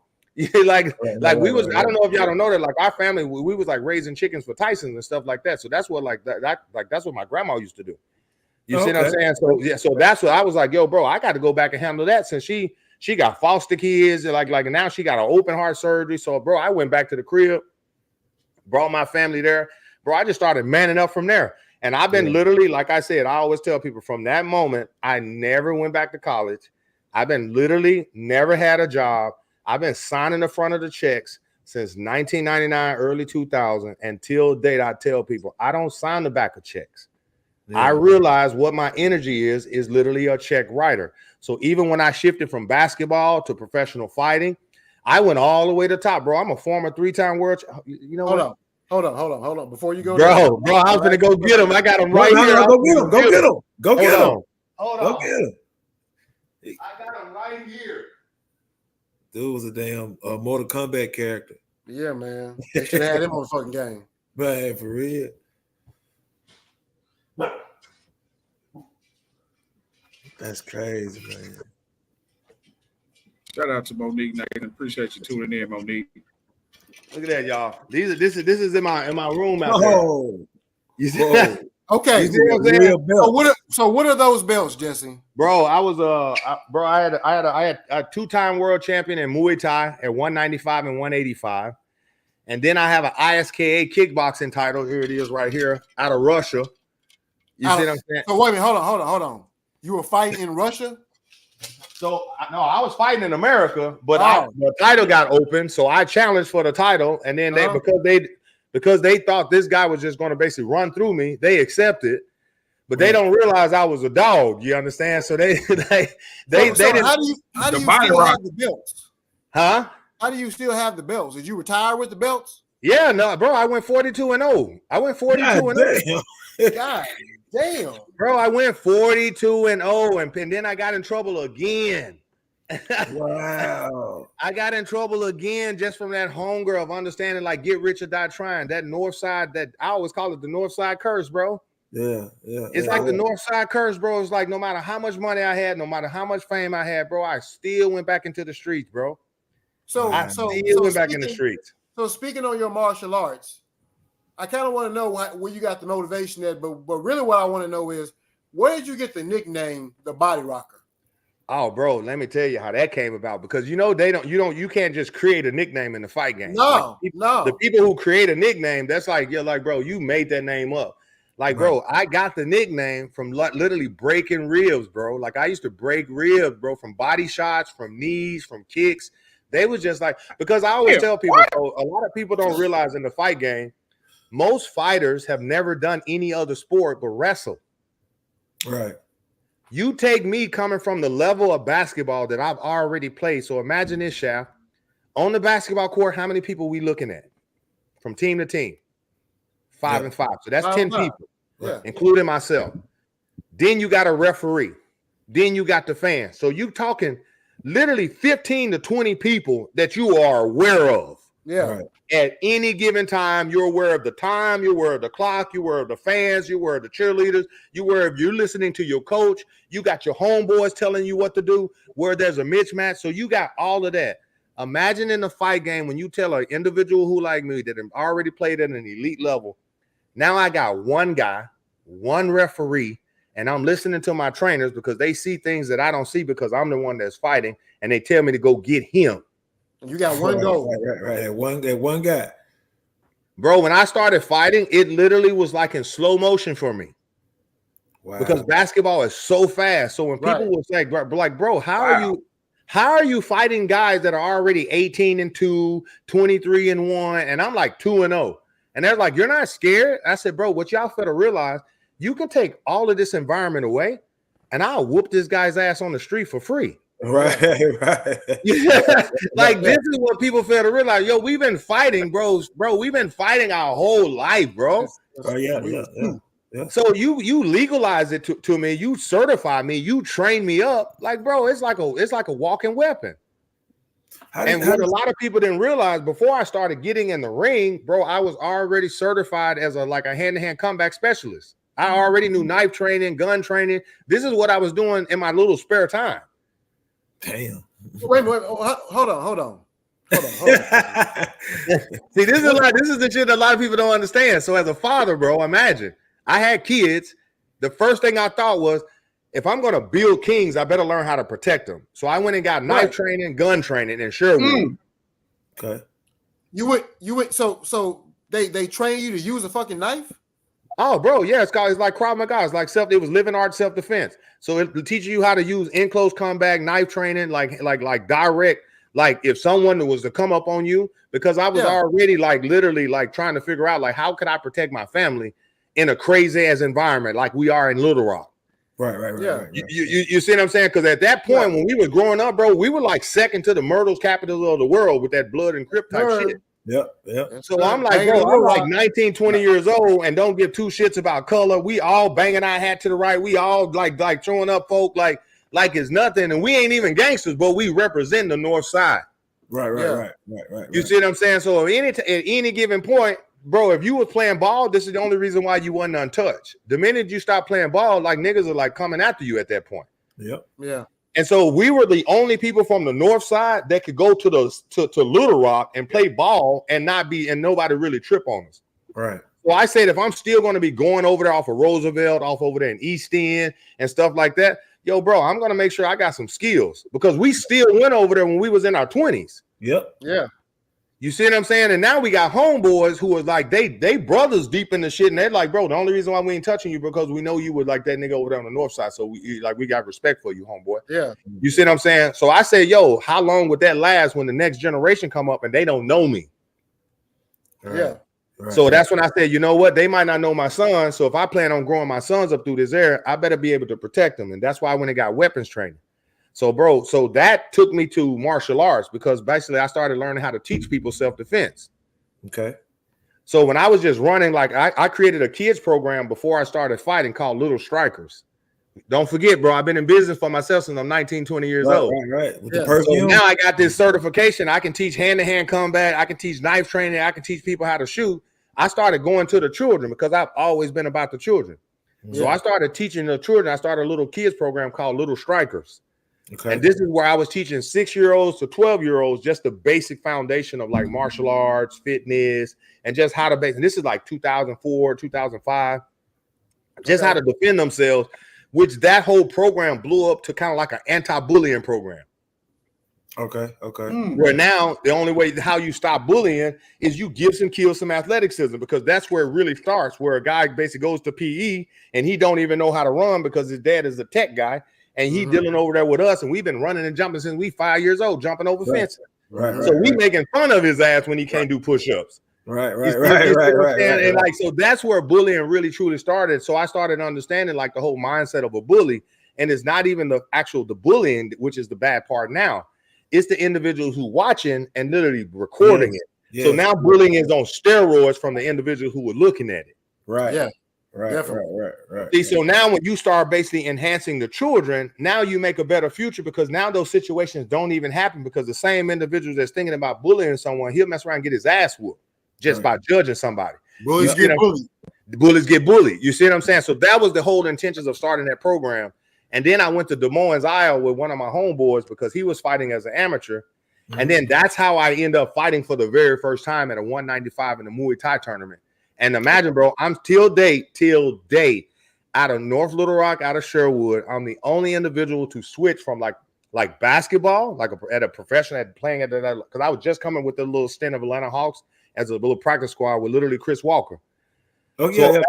like we was, I don't know if y'all don't know that, like our family, we was like raising chickens for Tyson and stuff like that. So that's what like that that's what my grandma used to do. You see what I'm saying? So yeah, so that's what I was like, yo, bro, I got to go back and handle that since she She got foster kids, like now she got an open heart surgery. So, bro, I went back to the crib, brought my family there. Bro, I just started manning up from there. And I've been literally, like I said, I always tell people from that moment, I never went back to college. I've been literally never had a job. I've been signing the front of the checks since 1999, early 2000. Until date, I tell people, I don't sign the back of checks. Yeah. I realize what my energy is literally a check writer. So even when I shifted from basketball to professional fighting, I went all the way to the top, bro. I'm a former 3-time world. You know what? Hold on. Before you go, bro, I was gonna go get him. I got him right here. Go get him. Go get him. Hold on. I got him right here. Dude was a damn Mortal Kombat character. Yeah, man. They should have had him on the fucking game. Man, for real. That's crazy, man. Shout out to Monique, Nathan. Appreciate you tuning in, Monique. Look at that, y'all. This is in my room out there. You see? Okay. You see what I'm saying? So what are those belts, Jesse? Bro, I was I had a 2-time world champion in Muay Thai at 195 and 185. And then I have an ISKA kickboxing title. Here it is right here out of Russia. You see what I'm saying? So wait a minute, hold on. You were fighting in Russia? So no, I was fighting in America, but the title got open, so I challenged for the title, and then because they thought this guy was just going to basically run through me, they accepted, but they don't realize I was a dog. You understand? So they didn't. How do you still have the belts? Huh? How do you still have the belts? Did you retire with the belts? Yeah, no, bro. I went 42-0. I went 42-0. God damn, bro. I went 42-0, and then I got in trouble again. Wow. I got in trouble again just from that hunger of understanding, like, get rich or die trying. That north side, that I always call it the north side curse, bro. Yeah. It's like the north side curse, bro. It's like no matter how much money I had, no matter how much fame I had, bro, I still went back into the streets, bro. So went back in the streets. So speaking on your martial arts, I kind of want to know where you got the motivation at, but really what I want to know is, where did you get the nickname the Body Rocker? Oh, bro, let me tell you how that came about, because you can't just create a nickname in the fight game. No. The people who create a nickname, that's like, you're like, bro, you made that name up. Like, bro, I got the nickname from literally breaking ribs, bro. Like, I used to break ribs, bro, from body shots, from knees, from kicks. They was just like, because I always tell people, so a lot of people don't realize in the fight game, most fighters have never done any other sport but wrestle. Right. You take me coming from the level of basketball that I've already played. So imagine this, Shaft. On the basketball court, how many people we looking at? From team to team. 5 and 5. So that's 10 people, including myself. Then you got a referee. Then you got the fans. So you talking literally 15 to 20 people that you are aware of. Yeah. Right. At any given time, you're aware of the time, you're aware of the clock, you're aware of the fans, you're aware of the cheerleaders, you're aware of you're listening to your coach, you got your homeboys telling you what to do, where there's a mismatch. So you got all of that. Imagine in the fight game when you tell an individual who like me that have already played at an elite level, now I got one guy, one referee, and I'm listening to my trainers because they see things that I don't see because I'm the one that's fighting, and they tell me to go get him. You got one goal. Right. One guy. Bro, when I started fighting, it literally was like in slow motion for me. Wow. Because basketball is so fast. So when people will say, like, bro, how are you fighting guys that are already 18-2, 23-1, and I'm like 2-0? And they're like, you're not scared? I said, bro, what y'all fail to realize, you can take all of this environment away, and I'll whoop this guy's ass on the street for free. Right. Like, this is what people fail to realize. Yo, we've been fighting, bro. We've been fighting our whole life, bro. Oh yeah. So you legalize it to me. You certify me. You train me up. Like, bro, it's like a walking weapon. What a lot of people didn't realize, before I started getting in the ring, bro, I was already certified as a hand-to-hand combat specialist. I already knew knife training, gun training. This is what I was doing in my little spare time. Damn. Wait, hold on. See, this is the shit that a lot of people don't understand. So as a father, bro, imagine I had kids. The first thing I thought was, if I'm going to build kings, I better learn how to protect them. So I went and got knife training, gun training in Sherwood. Okay. You went. So they train you to use a fucking knife. Oh, bro, yeah, it's like Krav Maga. It's like it was living art self-defense. So it teaches you how to use in close combat, knife training, like direct. Like if someone was to come up on you, because I was already like literally like trying to figure out like how could I protect my family in a crazy ass environment like we are in Little Rock. Right. You see what I'm saying? Because at that point when we were growing up, bro, we were like second to the murder's capital of the world with that blood and Crip type shit. Yep. So I'm like, bro, I'm like 19, 20 years old and don't give two shits about color. We all banging our hat to the right. We all like throwing up folk like it's nothing. And we ain't even gangsters, but we represent the North Side. Right. You see what I'm saying? So at any given point, bro, if you was playing ball, this is the only reason why you wasn't untouched. The minute you stop playing ball, like niggas are like coming after you at that point. Yep. Yeah. And so we were the only people from the North Side that could go to Little Rock and play ball and nobody really trip on us. Right. So I said, if I'm still going to be going over there off of Roosevelt, off over there in East End and stuff like that, yo, bro, I'm going to make sure I got some skills because we still went over there when we was in our 20s. Yep. Yeah. You see what I'm saying? And now we got homeboys who are like, they brothers deep in the shit. And they're like, bro, the only reason why we ain't touching you because we know you were like that nigga over there on the North Side. So we got respect for you, homeboy. Yeah. You see what I'm saying? So I say, yo, how long would that last when the next generation come up and they don't know me? Yeah. Right. So that's when I said, you know what? They might not know my son. So if I plan on growing my sons up through this era, I better be able to protect them. And that's why when they got weapons training. So, bro, so that took me to martial arts because basically I started learning how to teach people self-defense. Okay. So when I was just running, like I created a kids program before I started fighting called Little Strikers. Don't forget, bro, I've been in business for myself since I'm 19, 20 years old. Right. Yeah. So now I got this certification. I can teach hand-to-hand combat. I can teach knife training. I can teach people how to shoot. I started going to the children because I've always been about the children. Yeah. So I started teaching the children. I started a little kids program called Little Strikers. Okay. And this is where I was teaching 6-year-olds to 12-year-olds just the basic foundation of like martial arts, fitness, and just how to base. And this is like 2004, 2005, just how to defend themselves, which that whole program blew up to kind of like an anti-bullying program. Okay. Where now the only way how you stop bullying is you give some kill some athleticism because that's where it really starts, where a guy basically goes to PE and he don't even know how to run because his dad is a tech guy. And he dealing over there with us, and we've been running and jumping since we 5 years old, jumping over fences. Right. So we making fun of his ass when he can't do push-ups. Right. And like, so that's where bullying really truly started. So I started understanding like the whole mindset of a bully, and it's not even the bullying, which is the bad part now. It's the individuals who watching and literally recording it. Yes. So now bullying is on steroids from the individuals who were looking at it. Right. Yeah. Right. See, so now when you start basically enhancing the children, now you make a better future because now those situations don't even happen because the same individual that's thinking about bullying someone, he'll mess around and get his ass whooped just by judging somebody. Bullies get bullied. Bullies get bullied. You see what I'm saying? So that was the whole intentions of starting that program. And then I went to Des Moines, Iowa with one of my homeboys because he was fighting as an amateur. And then that's how I end up fighting for the very first time at a 195 in the Muay Thai tournament. And imagine, bro, I'm till date, out of North Little Rock, out of Sherwood, I'm the only individual to switch from like basketball, at a professional playing at that, because I was just coming with the little stint of Atlanta Hawks as a little practice squad with literally Chris Walker. Oh yeah, so,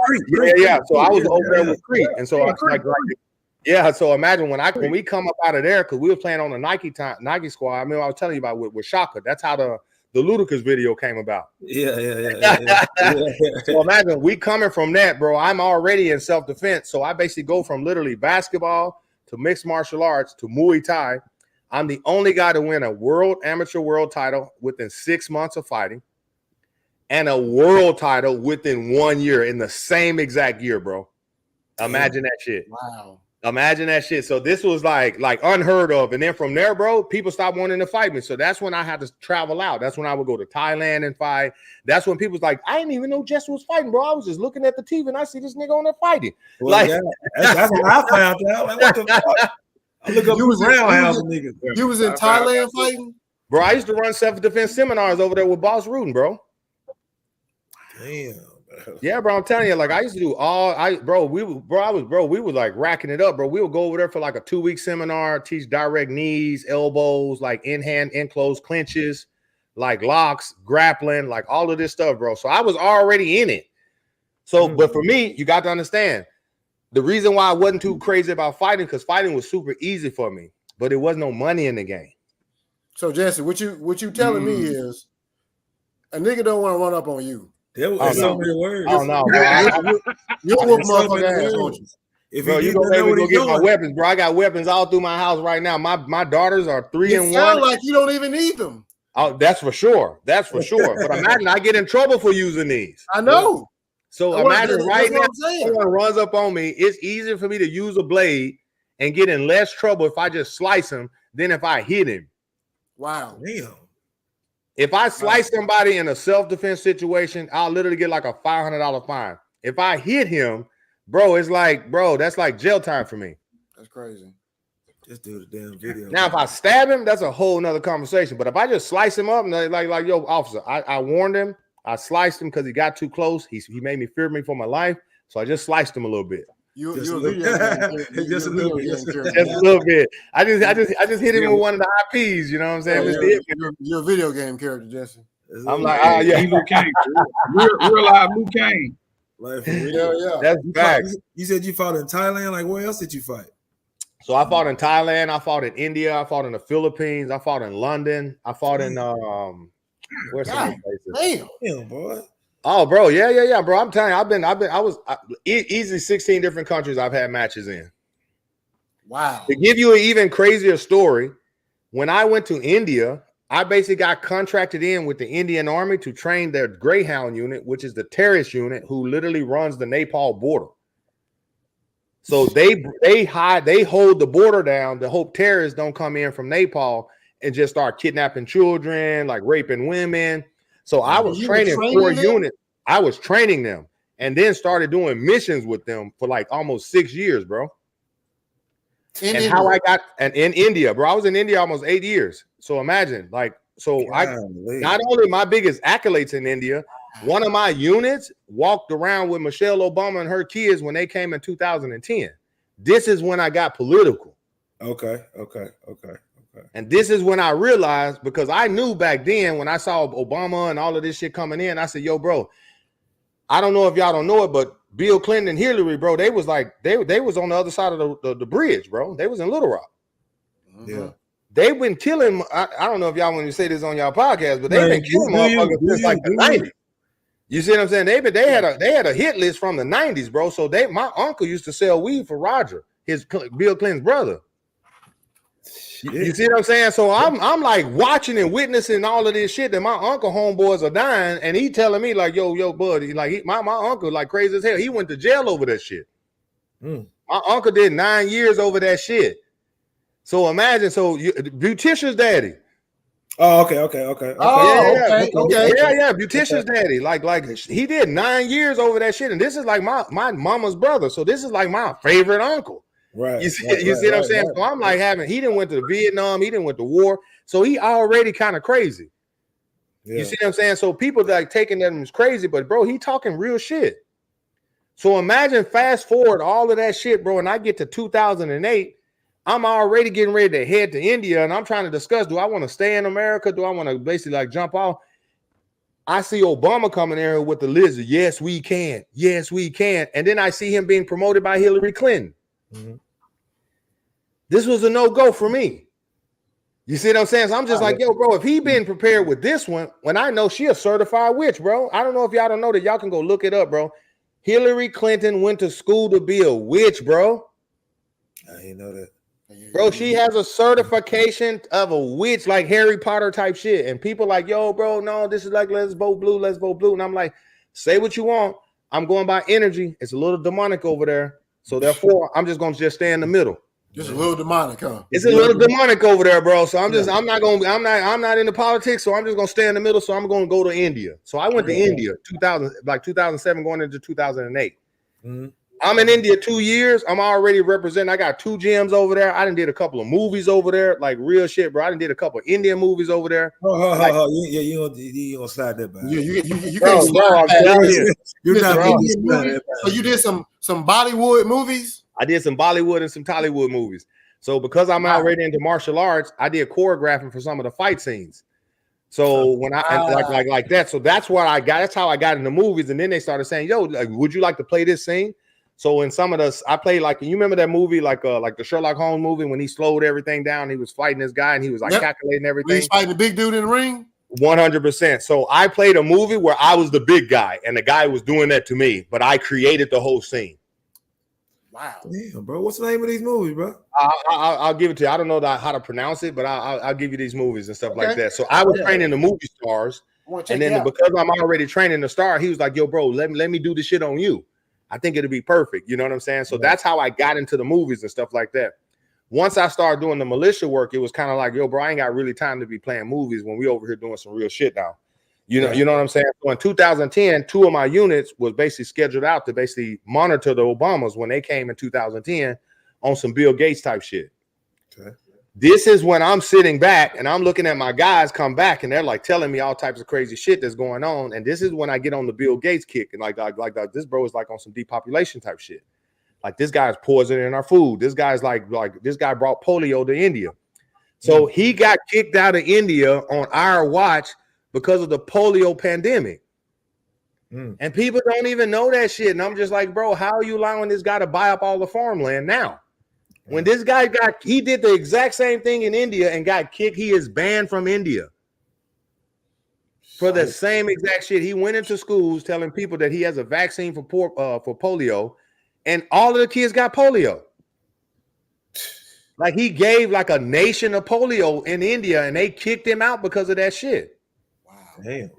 So I was over there with Creek, and so I was So imagine when we come up out of there, because we were playing on the Nike squad. I mean, I was telling you about with Shaka. That's how the Ludacris video came about. Yeah. So imagine we coming from that, bro. I'm already in self-defense. So I basically go from literally basketball to mixed martial arts to Muay Thai. I'm the only guy to win a amateur world title within 6 months of fighting and a world title within 1 year in the same exact year, bro. Imagine that shit. Wow. Imagine that shit. So this was like unheard of. And then from there, bro, people stopped wanting to fight me. So that's when I had to travel out. That's when I would go to Thailand and fight. That's when people was like, I didn't even know Jessie was fighting, bro. I was just looking at the TV and I see this nigga on there fighting. Well, that's when I found out. Like, what the fuck? I look up roundhouse niggas. You was in Thailand fighting? Bro, I used to run self-defense seminars over there with Boss Rudin, bro. Damn. Yeah, bro. I'm telling you, like I used to do we were like racking it up, bro. We would go over there for like a 2-week seminar, teach direct knees, elbows, like in hand, in close clinches, like locks, grappling, like all of this stuff, bro. So I was already in it. So, but for me, you got to understand the reason why I wasn't too crazy about fighting, because fighting was super easy for me, but there was no money in the game. So Jesse, what you telling me is a nigga don't want to run up on you. There's so many words. Oh no, bro. You'll whoop motherfucking ass, won't you? If Bro, you gonna make me go get my weapons, bro. I got weapons all through my house right now. My daughters are 3 and 1. Sound like you don't even need them. Oh, that's for sure. That's for sure. But imagine I get in trouble for using these. I know. So imagine right now, someone runs up on me. It's easier for me to use a blade and get in less trouble if I just slice him than if I hit him. Wow. Damn. If I slice somebody in a self-defense situation, I'll literally get like a $500 fine. If I hit him, bro, it's like, bro, that's like jail time for me. That's crazy. Just do the damn video. Now, if I stab him, that's a whole nother conversation. But if I just slice him up, and like, yo, officer, I warned him. I sliced him because he got too close. He made me fear me for my life. So I just sliced him a little bit. Just a little bit. I just hit him with one of the IPs. You know what I'm saying? You're a video game character, Jesse. I'm like, oh yeah, Liu Kang, real live Liu Kang. Like, Yeah. That's facts. You said you fought in Thailand. Like, where else did you fight? So I fought in Thailand. I fought in India. I fought in the Philippines. I fought in London. I fought in where's some places? Damn, boy. Oh, bro, yeah, bro. I'm telling you, I was easily 16 different countries I've had matches in. Wow. To give you an even crazier story, when I went to India, I basically got contracted in with the Indian Army to train their Greyhound unit, which is the terrorist unit who literally runs the Nepal border. So they hold the border down to hope terrorists don't come in from Nepal and just start kidnapping children, like raping women. So I was training 4 units. I was training them and then started doing missions with them for like almost 6 years, bro. In India, bro. I was in India almost 8 years. So imagine, like, not only my biggest accolades in India, one of my units walked around with Michelle Obama and her kids when they came in 2010. This is when I got political. Okay. And this is when I realized, because I knew back then when I saw Obama and all of this shit coming in, I said, yo, bro, I don't know if y'all don't know it, but Bill Clinton and Hillary, bro, they was like, they was on the other side of the bridge, bro. They was in Little Rock. Yeah. They've been killing, I don't know if y'all want to say this on y'all podcast, but they've been killing motherfuckers since like the 90s. You see what I'm saying? They had a hit list from the 90s, bro. So my uncle used to sell weed for Roger, Bill Clinton's brother. You see what I'm saying? So I'm like watching and witnessing all of this shit that my uncle homeboys are dying, and he telling me like, yo, buddy, like my uncle like crazy as hell. He went to jail over that shit. My uncle did 9 years over that shit. So imagine, Beautician's daddy. Oh, okay. Okay. Yeah. Beautician's daddy. Like he did 9 years over that shit, and this is like my mama's brother. So this is like my favorite uncle. Right. You see what I'm saying? So I'm like he didn't went to Vietnam, he didn't went to war. So he already kind of crazy. Yeah. You see what I'm saying? So people like taking that as crazy, but bro, he talking real shit. So imagine fast forward all of that shit, bro, and I get to 2008. I'm already getting ready to head to India, and I'm trying to discuss, do I want to stay in America? Do I want to basically like jump off? I see Obama coming there with the lizard. Yes, we can. Yes, we can. And then I see him being promoted by Hillary Clinton. Mm-hmm. This was a no-go for me. You see what I'm saying? So I'm just like, yo, bro, if he been prepared with this one, when I know she a certified witch, bro. I don't know if y'all don't know that. Y'all can go look it up, bro. Hillary Clinton went to school to be a witch, bro. I didn't know that. Bro, she has a certification of a witch, like Harry Potter type shit. And people like, yo, bro, no, this is like, let's vote blue. And I'm like, say what you want. I'm going by energy. It's a little demonic over there. So therefore, I'm just going to just stay in the middle. Just a little demonic, huh? It's a little demonic over there, bro. So I'm not into politics. So I'm just going to stay in the middle. So I'm going to go to India. So I went to India 2007 going into 2008. Mm-hmm. I'm in India 2 years. I'm already representing. I got 2 gyms over there. I done did a couple of movies over there, like real shit, bro. I done did a couple of Indian movies over there. You gonna slide that by. You Bro, can't I'm telling you. You're not Indian gonna slide movies? that by. So you did some Bollywood movies? I did some Bollywood and some Tollywood movies. So because I'm already into martial arts, I did choreographing for some of the fight scenes. So when I like that, so that's what I got. That's how I got into movies. And then they started saying, "Yo, like, would you like to play this scene?" So in some of the, I played like, you remember that movie, like the Sherlock Holmes movie when he slowed everything down, he was fighting this guy and he was like calculating everything. He's fighting the big dude in the ring. 100%. So I played a movie where I was the big guy and the guy was doing that to me, but I created the whole scene. Wow. Damn, bro. What's the name of these movies, bro? I'll give it to you. I don't know how to pronounce it, but I'll give you these movies and stuff like that. So I was training the movie stars, and then because I'm already training the star, he was like, "Yo, bro, let me do this shit on you. I think it'll be perfect." You know what I'm saying? So that's how I got into the movies and stuff like that. Once I started doing the militia work, it was kind of like, "Yo, bro, I ain't got really time to be playing movies when we over here doing some real shit now." You know what I'm saying? So in 2010, 2 of my units was basically scheduled out to basically monitor the Obamas when they came in 2010 on some Bill Gates type shit. Okay. This is when I'm sitting back and I'm looking at my guys come back and they're like telling me all types of crazy shit that's going on. And this is when I get on the Bill Gates kick and like this bro is like on some depopulation type shit. Like this guy's poisoning our food. This guy's like this guy brought polio to India. So he got kicked out of India on our watch because of the polio pandemic. And people don't even know that shit. And I'm just like, bro, how are you allowing this guy to buy up all the farmland now? When this guy he did the exact same thing in India and got kicked. He is banned from India for the same exact shit. He went into schools telling people that he has a vaccine for polio, and all of the kids got polio. Like he gave like a nation of polio in India, and they kicked him out because of that shit. Damn. And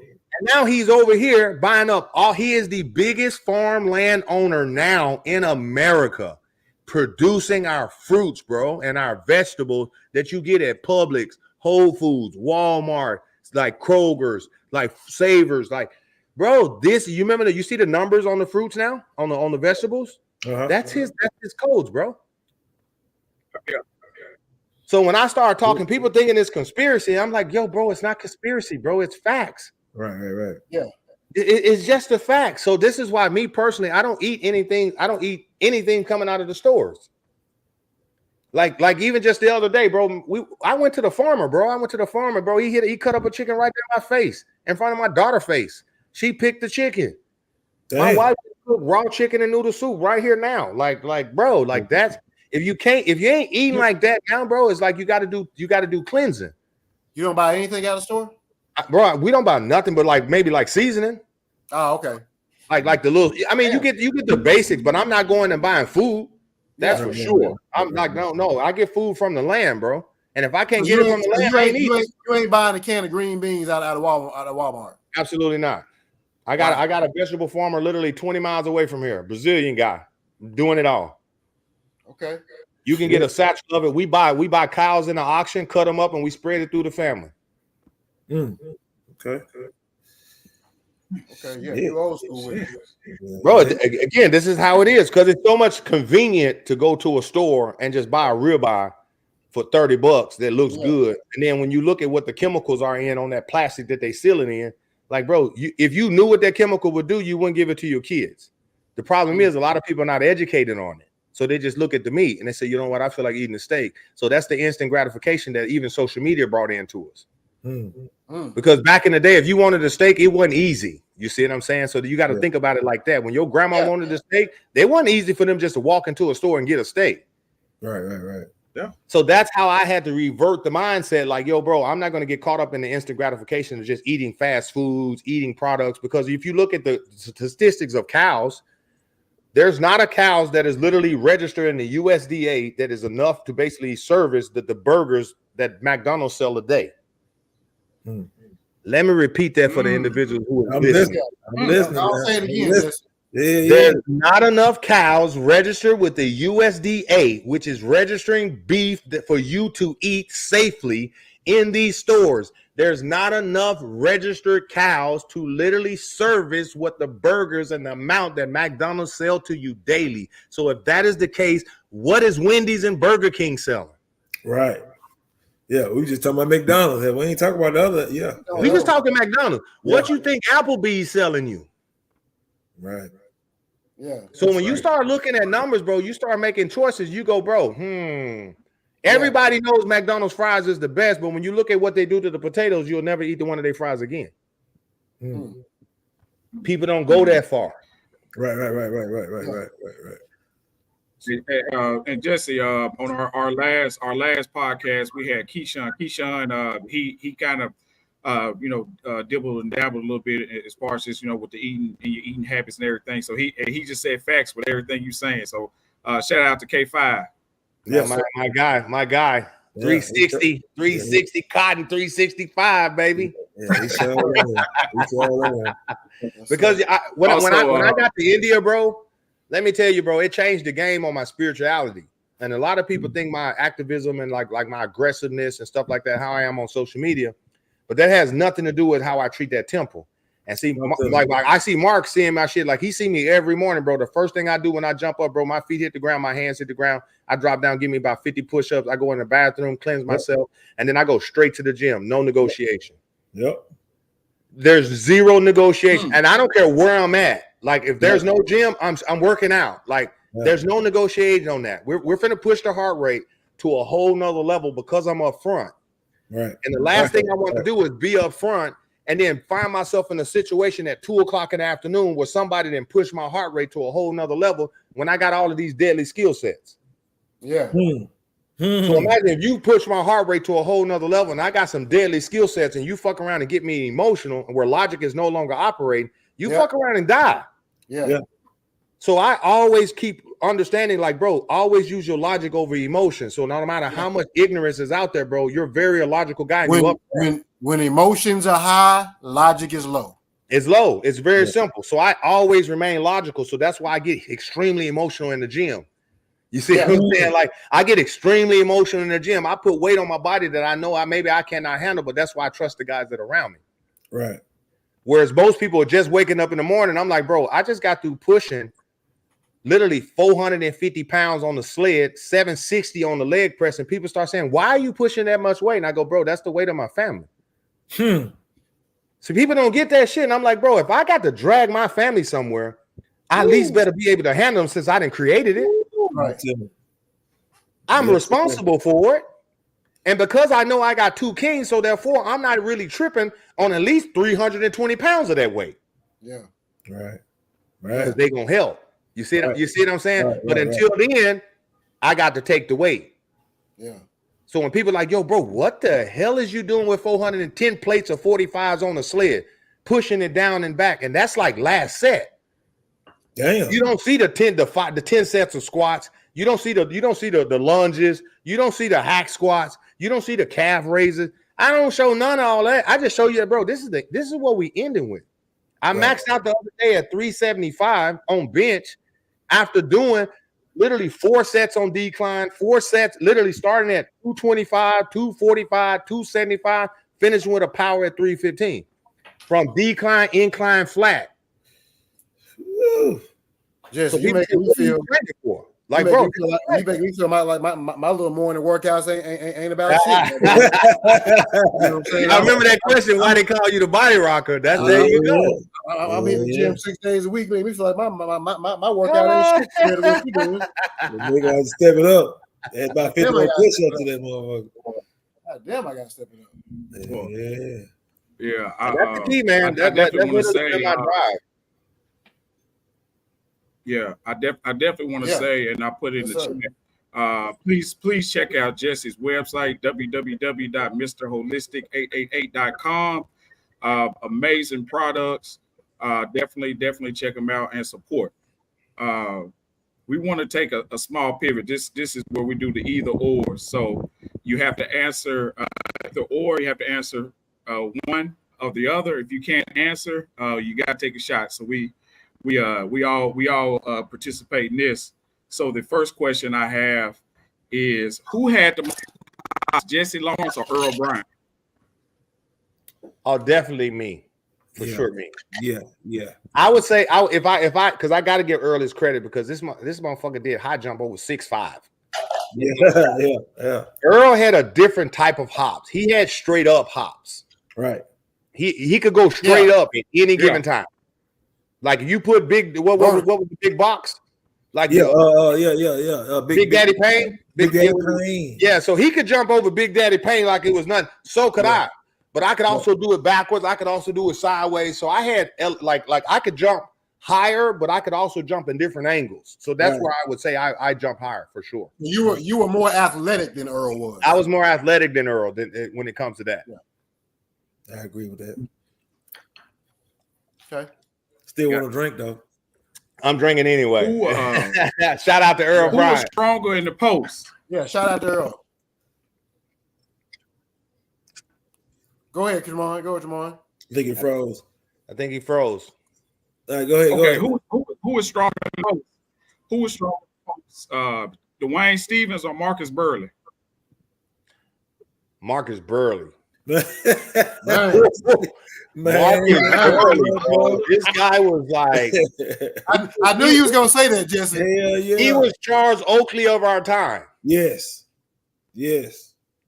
now he's over here buying up all. He is the biggest farmland owner now in America, producing our fruits, bro, and our vegetables that you get at Publix, Whole Foods, Walmart, like Kroger's, like Savers, like, bro. This you remember that you see the numbers on the fruits now on the vegetables. That's his codes, bro. Yeah. So when I start talking, people thinking it's conspiracy. I'm like, yo, bro, it's not conspiracy, bro. It's facts. Right. Yeah. It's just a fact. So this is why me personally, I don't eat anything. I don't eat anything coming out of the stores. Like even just the other day, bro. I went to the farmer, bro. He cut up a chicken right there in my face, in front of my daughter's face. She picked the chicken. Damn. My wife cooked raw chicken and noodle soup right here now. Like, bro, like that's. If you ain't eating like that now, bro, it's like you got to do cleansing. You don't buy anything out of the store, bro. We don't buy nothing but like maybe like seasoning. Oh, okay. Like the little. I mean, you get the basics, but I'm not going and buying food. That's for sure. I'm like no. I get food from the land, bro. And if I can't get it from the land, you ain't buying a can of green beans out of Walmart. Absolutely not. I got a vegetable farmer literally 20 miles away from here. Brazilian guy doing it all. Okay. You can get a satchel of it. We buy cows in the auction, cut them up, and we spread it through the family. Okay. Yeah, you old school with it. Bro, again, this is how it is because it's so much convenient to go to a store and just buy a ribeye for $30 that looks good. And then when you look at what the chemicals are in on that plastic that they seal it in, like, bro, if you knew what that chemical would do, you wouldn't give it to your kids. The problem is a lot of people are not educated on it. So they just look at the meat and they say, you know what, I feel like eating a steak. So that's the instant gratification that even social media brought into us. Because back in the day, if you wanted a steak, it wasn't easy. You see what I'm saying? So you got to think about it like that. When your grandma wanted a steak, it wasn't easy for them just to walk into a store and get a steak. Right. Yeah. So that's how I had to revert the mindset. Like, yo, bro, I'm not going to get caught up in the instant gratification of just eating fast foods, eating products. Because if you look at the statistics of cows, there's not a cows that is literally registered in the USDA that is enough to basically service the burgers that McDonald's sell a day. Let me repeat that for the individuals who are listening. I'm listening. I'll say it again. There's not enough cows registered with the USDA, which is registering beef for you to eat safely In these stores, there's not enough registered cows to literally service what the burgers and the amount that McDonald's sell to you daily. So if that is the case, what is Wendy's and Burger King selling? Right. Yeah, we just talking about McDonald's. We ain't talking about the other. Yeah. We just talking McDonald's. What you think Applebee's selling you? Right. Yeah. So when you start looking at numbers, bro, you start making choices. You go, bro, Everybody knows McDonald's fries is the best, but when you look at what they do to the potatoes, you'll never eat one of their fries again. People don't go that far. Right. And Jesse, on our last podcast, we had Keyshawn. Keyshawn, he kind of dibbled and dabbled a little bit as far as just with the eating and your eating habits and everything. So he just said facts with everything you're saying. So shout out to K5. Yeah, my guy. Yeah, 360 cotton, 365, baby. Yeah, he's because when I got to India, bro, let me tell you, bro, it changed the game on my spirituality. And a lot of people think my activism and like my aggressiveness and stuff like that, how I am on social media, but that has nothing to do with how I treat that temple. And see, like I see Mark seeing my shit, like he see me every morning, bro. The first thing I do when I jump up, bro, my feet hit the ground, my hands hit the ground. I drop down, give me about 50 push-ups. I go in the bathroom, cleanse myself, and then I go straight to the gym. No negotiation. Yep. There's zero negotiation, and I don't care where I'm at. Like if there's no gym, I'm working out. Like there's no negotiation on that. We're finna push the heart rate to a whole nother level because I'm up front. Right. And the last thing I want to do is be up front and then find myself in a situation at 2:00 in the afternoon where somebody then push my heart rate to a whole nother level when I got all of these deadly skill sets. Yeah. So imagine if you push my heart rate to a whole nother level and I got some deadly skill sets and you fuck around and get me emotional and where logic is no longer operating, you fuck around and die. Yeah. So I always keep understanding, like, bro, always use your logic over emotion. So no matter how much ignorance is out there, bro, you're very a logical guy. When emotions are high, logic is low. It's low. It's very simple. So I always remain logical. So that's why I get extremely emotional in the gym. You see what I'm saying? Like I get extremely emotional in the gym. I put weight on my body that I know I cannot handle, but that's why I trust the guys that are around me. Right. Whereas most people are just waking up in the morning. I'm like, bro, I just got through pushing literally 450 pounds on the sled, 760 on the leg press, and people start saying, why are you pushing that much weight? And I go, bro, that's the weight of my family. So people don't get that shit. And I'm like, bro, if I got to drag my family somewhere, I at least better be able to handle them since I done created it. Right. I'm responsible for it. And because I know I got 2 kings, so therefore I'm not really tripping on at least 320 pounds of that weight. Yeah. Right. Because they're going to help. You see what I'm saying? But until then, I got to take the weight. Yeah. So when people are like, yo, bro, what the hell is you doing with 410 plates of 45s on the sled, pushing it down and back? And that's like last set. Damn. You don't see the 10 sets of squats. You don't see the lunges. You don't see the hack squats. You don't see the calf raises. I don't show none of all that. I just show you that, bro. This is what we ending with. I maxed out the other day at 375 on bench after doing literally 4 sets on decline, 4 sets, literally starting at 225, 245, 275, finishing with a power at 315 from decline, incline, flat. Just so you make me feel like, bro, you make me feel like my little morning workouts ain't about shit. You know what I'm saying? I remember that question, why they call you the body rocker. That's there you go. I'm in the gym 6 days a week. Make me feel like my workout ain't shit compared to what you doing. They gotta step it up. That's about 50 more push-ups to that motherfucker. God damn, I gotta step it up. Yeah. That's the key, man. That's my drive. Yeah, I definitely want to say, and I put it in the chat. Please check out Jesse's website, www.mrholistic888.com. Amazing products. Definitely check them out and support. We want to take a small pivot. This is where we do the either or. So you have to answer either or. You have to answer one of the other. If you can't answer, you got to take a shot. So we all participate in this. So the first question I have is, who had the most Hobbs, Jessie Lawrence or Earl Bryant? Oh, definitely me. For sure, me. Yeah. I would say if I because I got to give Earl his credit because this motherfucker did high jump over 6'5". Yeah. Earl had a different type of hops. He had straight up hops. Right. He could go straight up at any given time. Like if you put what was the big box? Like Big Daddy Payne. Big Daddy Payne. Yeah, so he could jump over Big Daddy Payne like it was nothing. So could I. But I could also do it backwards. I could also do it sideways. So I had like I could jump higher, but I could also jump in different angles. So that's where I would say I jump higher for sure. You were more athletic than Earl was. I was more athletic than Earl when it comes to that. Yeah. I agree with that. Okay. Still want to drink though. I'm drinking anyway. Shout out to Earl Who Bryant. was stronger in the post? Yeah, shout out to Earl. Go ahead, Jamon. Go ahead, Jamon. I think he froze. I think he froze. All right, go ahead. Okay, Go ahead. who was stronger in the post? Who was stronger in the post? Dwayne Stevens or Marcus Burley? Marcus Burley. Man. Marcus Burley, bro. This guy was like I knew you was gonna say that, Jesse. Yeah. He was Charles Oakley of our time. Yes.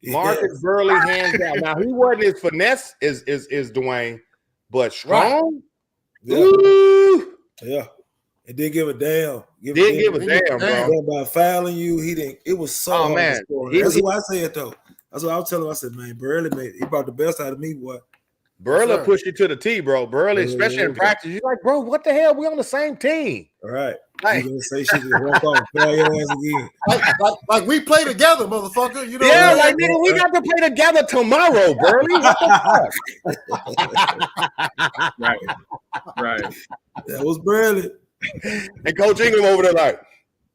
Marcus Burley, hands down. Now he wasn't as finesse as Dwayne, but strong. Yeah. Ooh. Yeah. It didn't give a damn. Didn't give a damn, bro. By fouling you, he didn't. It was so hard man. to score. That's what I said though. That's what I was telling him. I said, man, Burley he brought the best out of me, boy. Burley pushed you to the T, bro. Burley, especially in practice, you're like, bro, what the hell? We on the same team. All right. Like, you gonna say shit to walk off, fail your ass again. Like we play together, motherfucker. You know. Yeah, like nigga, we got to play together tomorrow, Burley. What the fuck? Right. That was Burley. And Coach Ingram over there, like,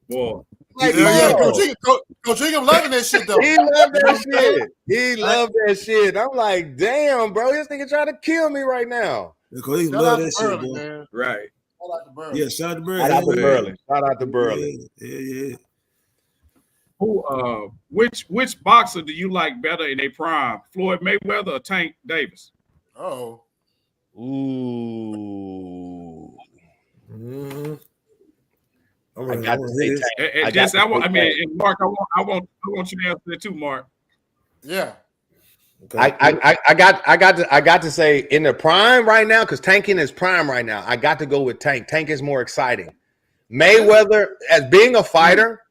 boy. Like, Coach Ingram loving that shit though. He loved that shit. He loved that shit. I'm like, damn, bro, this nigga trying to kill me right now. Because he love that shit, boy. Man. Right. Shout out to Burley. Yeah, shout out to Burley. Shout out to Burley. Shout out to Burley. Yeah. Who? Which boxer do you like better in their prime? Floyd Mayweather or Tank Davis? Oh. Ooh. Mm-hmm. I got to say Tank. And Jesse, and Mark, I want you to answer that too, Mark. Yeah. Okay. I got to say in the prime right now, because Tank in his prime right now, I got to go with Tank. Tank is more exciting. Mayweather, as being a fighter,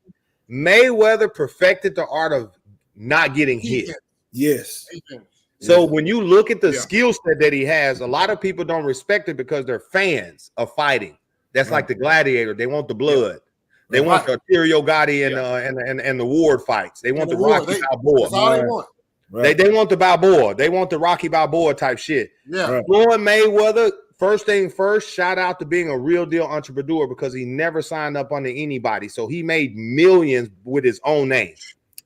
Mayweather perfected the art of not getting hit. Yes. So when you look at the skill set that he has, a lot of people don't respect it because they're fans of fighting. That's like the gladiator. They want the blood. They want the Arturo Gatti and the Ward fights. They want the Rocky Balboa. That's all they want. Right. They want the Balboa. They want the Rocky Balboa type shit. Yeah. Floyd Mayweather, first thing first, shout out to being a real deal entrepreneur because he never signed up under anybody. So he made millions with his own name.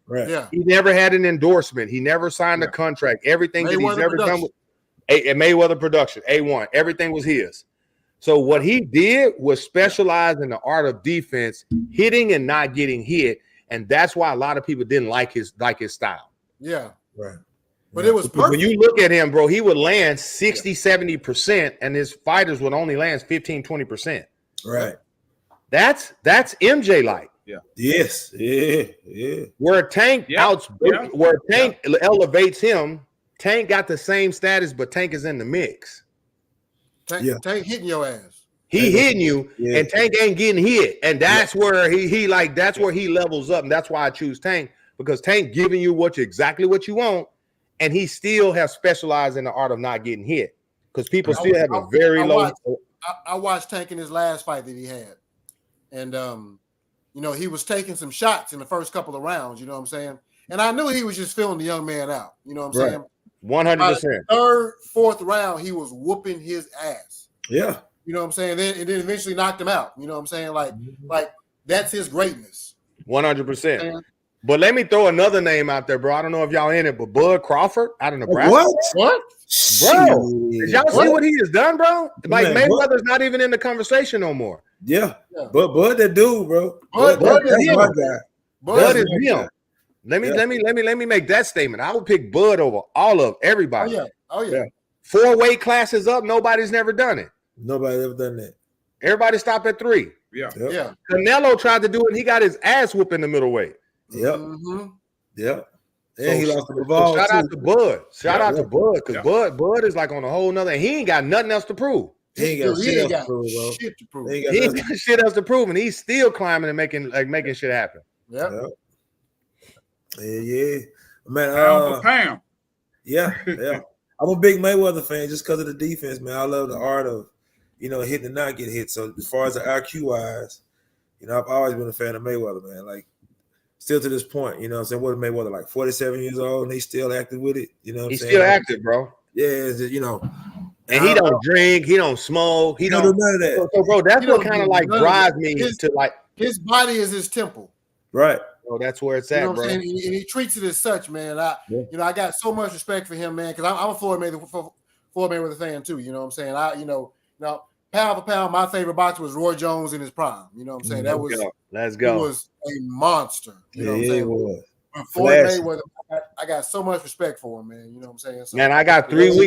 Right. Yeah. He never had an endorsement. He never signed a contract. Everything that he's ever done with Mayweather Production, A1, everything was his. So what he did was specialize in the art of defense, hitting and not getting hit. And that's why a lot of people didn't like his style. Yeah. Right. But it was perfect. When you look at him, bro, he would land 60, 70%, and his fighters would only land 15, 20%. Right. That's MJ like. Yeah. Yes. Yeah. Where Tank where Tank elevates him, Tank got the same status, but Tank is in the mix. Tank hitting your ass. He hitting you, and Tank ain't getting hit. And that's where that's where he levels up. And that's why I choose Tank, because Tank giving you exactly what you want, and he still has specialized in the art of not getting hit. Because people still have a very low. I watched Tank in his last fight that he had. And he was taking some shots in the first couple of rounds, you know what I'm saying? And I knew he was just filling the young man out, you know what I'm saying? 100%. Third, fourth round, he was whooping his ass. Yeah. You know what I'm saying? Then eventually knocked him out. You know what I'm saying? Like that's his greatness. 100%. But let me throw another name out there, bro. I don't know if y'all in it, but Bud Crawford out of Nebraska. What? Bro, did y'all see what he has done, bro? Like Mayweather's not even in the conversation no more. Yeah. But Bud that dude, bro. Bud that's is him. my guy. Bud is him. Let me make that statement. I would pick Bud over everybody. Oh yeah. 4 weight classes up, nobody's never done it. Nobody ever done that. Everybody stop at 3. Yeah. Yeah. Canelo tried to do it, and he got his ass whooped in the middleweight. Yep. Mm-hmm. Yep. And So, he lost the so ball. shout out to Bud. Shout out to Bud, because Yeah. Bud is like on a whole nother. He ain't got nothing else to prove. He ain't got shit else to prove, bro. shit to prove. He ain't got He ain't nothing. got shit else to prove, and he's still climbing and making shit happen. Yep. Yeah. Man, Pound for pound. yeah. I'm a big Mayweather fan just because of the defense, man. I love the art of, hitting and not get hit. So as far as the IQ wise, I've always been a fan of Mayweather, man. Like, still to this point, what I'm saying? What is Mayweather, like 47 years old, and he's still active with it? You know what I'm He's saying? still active, bro. Yeah, it's just, And he don't drink, he don't smoke, he don't don't. do none of that. So, bro, that's He what don't kind of do like none of drives that. me to like. His body is his temple. Right. Oh, that's where it's You at, know what bro. I'm saying? And he treats it as such, man. I got so much respect for him, man, because I'm a Floyd Mayweather fan too. You know what I'm saying? Pound for pound, my favorite boxer was Roy Jones in his prime. You know what I'm saying? That was Let's he go. was a monster. You know what I'm saying? Was. But Floyd Flashy. Mayweather, I got so much respect for him, man. You know what I'm saying? So, Man, I got 3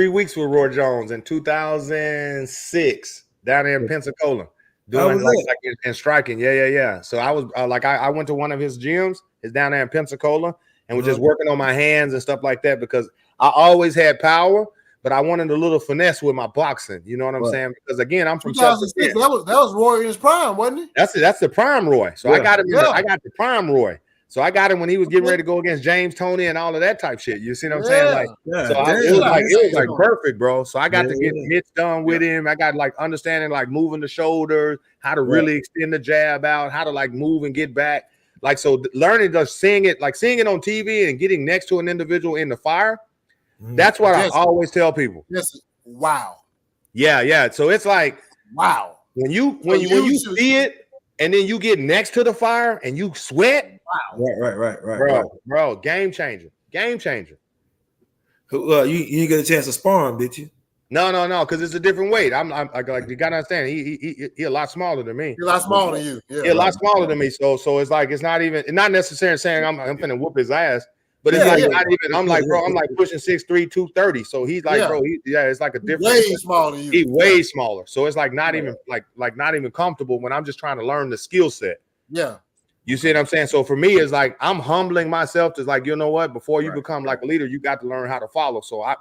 weeks with Roy Jones in 2006 down there in Pensacola, doing like in striking. Yeah. So I was I went to one of his gyms. It's down there in Pensacola, and was just working on my hands and stuff like that because I always had power, but I wanted a little finesse with my boxing. You know what I'm saying? Because again, I'm from 2006. That was Roy in his prime, wasn't it? That's the prime Roy. So I got him. I got the prime Roy. So I got him when he was getting ready to go against James Toney and all of that type shit. You see what I'm saying? Like, it was like perfect, bro. So I got to get mitts done with him. I got like understanding like moving the shoulders, how to really extend the jab out, how to like move and get back. Like, so learning to seeing it on TV and getting next to an individual in the fire. That's what I always tell people. Yes. Wow. Yeah. So it's like, wow. When you see it and then you get next to the fire and you sweat. Wow. Right. Bro, game changer. You didn't get a chance to spar him, did you? No, because it's a different weight. I'm like you gotta understand. He a lot smaller than me. He's a lot smaller than you. Yeah, he a lot smaller than me. So it's like it's not necessarily saying I'm gonna whoop his ass, but it's not even. I'm like, bro, I'm like pushing 6'3", 230. So he's like, bro, it's like a different. Way smaller than you. He's way smaller. So it's like not even like not even comfortable when I'm just trying to learn the skill set. Yeah. You see what I'm saying? So for me, it's like I'm humbling myself to like, you know what? Before you become like a leader, you got to learn how to follow. So I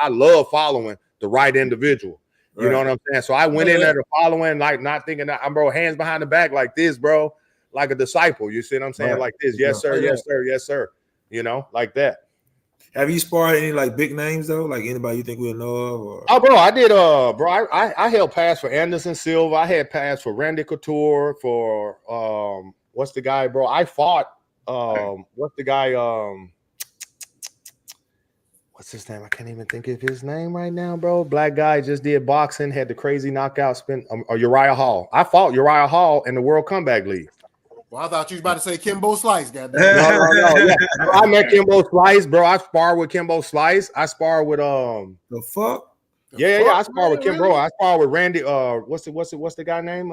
love following the right individual. You know what I'm saying? So I went in there to following, like not thinking that I'm hands behind the back like this, bro, like a disciple. You see what I'm saying? Like this, yes sir, yes sir. You know, like that. Have you sparred any like big names though? Like anybody you think we'll know of? Or? Oh, bro, I did. I held pass for Anderson Silva. I had pass for Randy Couture. For what's the guy, bro? I fought. What's the guy? What's his name? I can't even think of his name right now, bro. Black guy just did boxing, had the crazy knockout spin. Uriah Hall. I fought Uriah Hall in the World Comeback League. Well, I thought you was about to say Kimbo Slice, goddamn. No. Yeah. I met Kimbo Slice, bro. I sparred with Kimbo Slice. I sparred with the fuck. Yeah. I sparred with Kim, bro. I sparred with Randy. What's the guy name?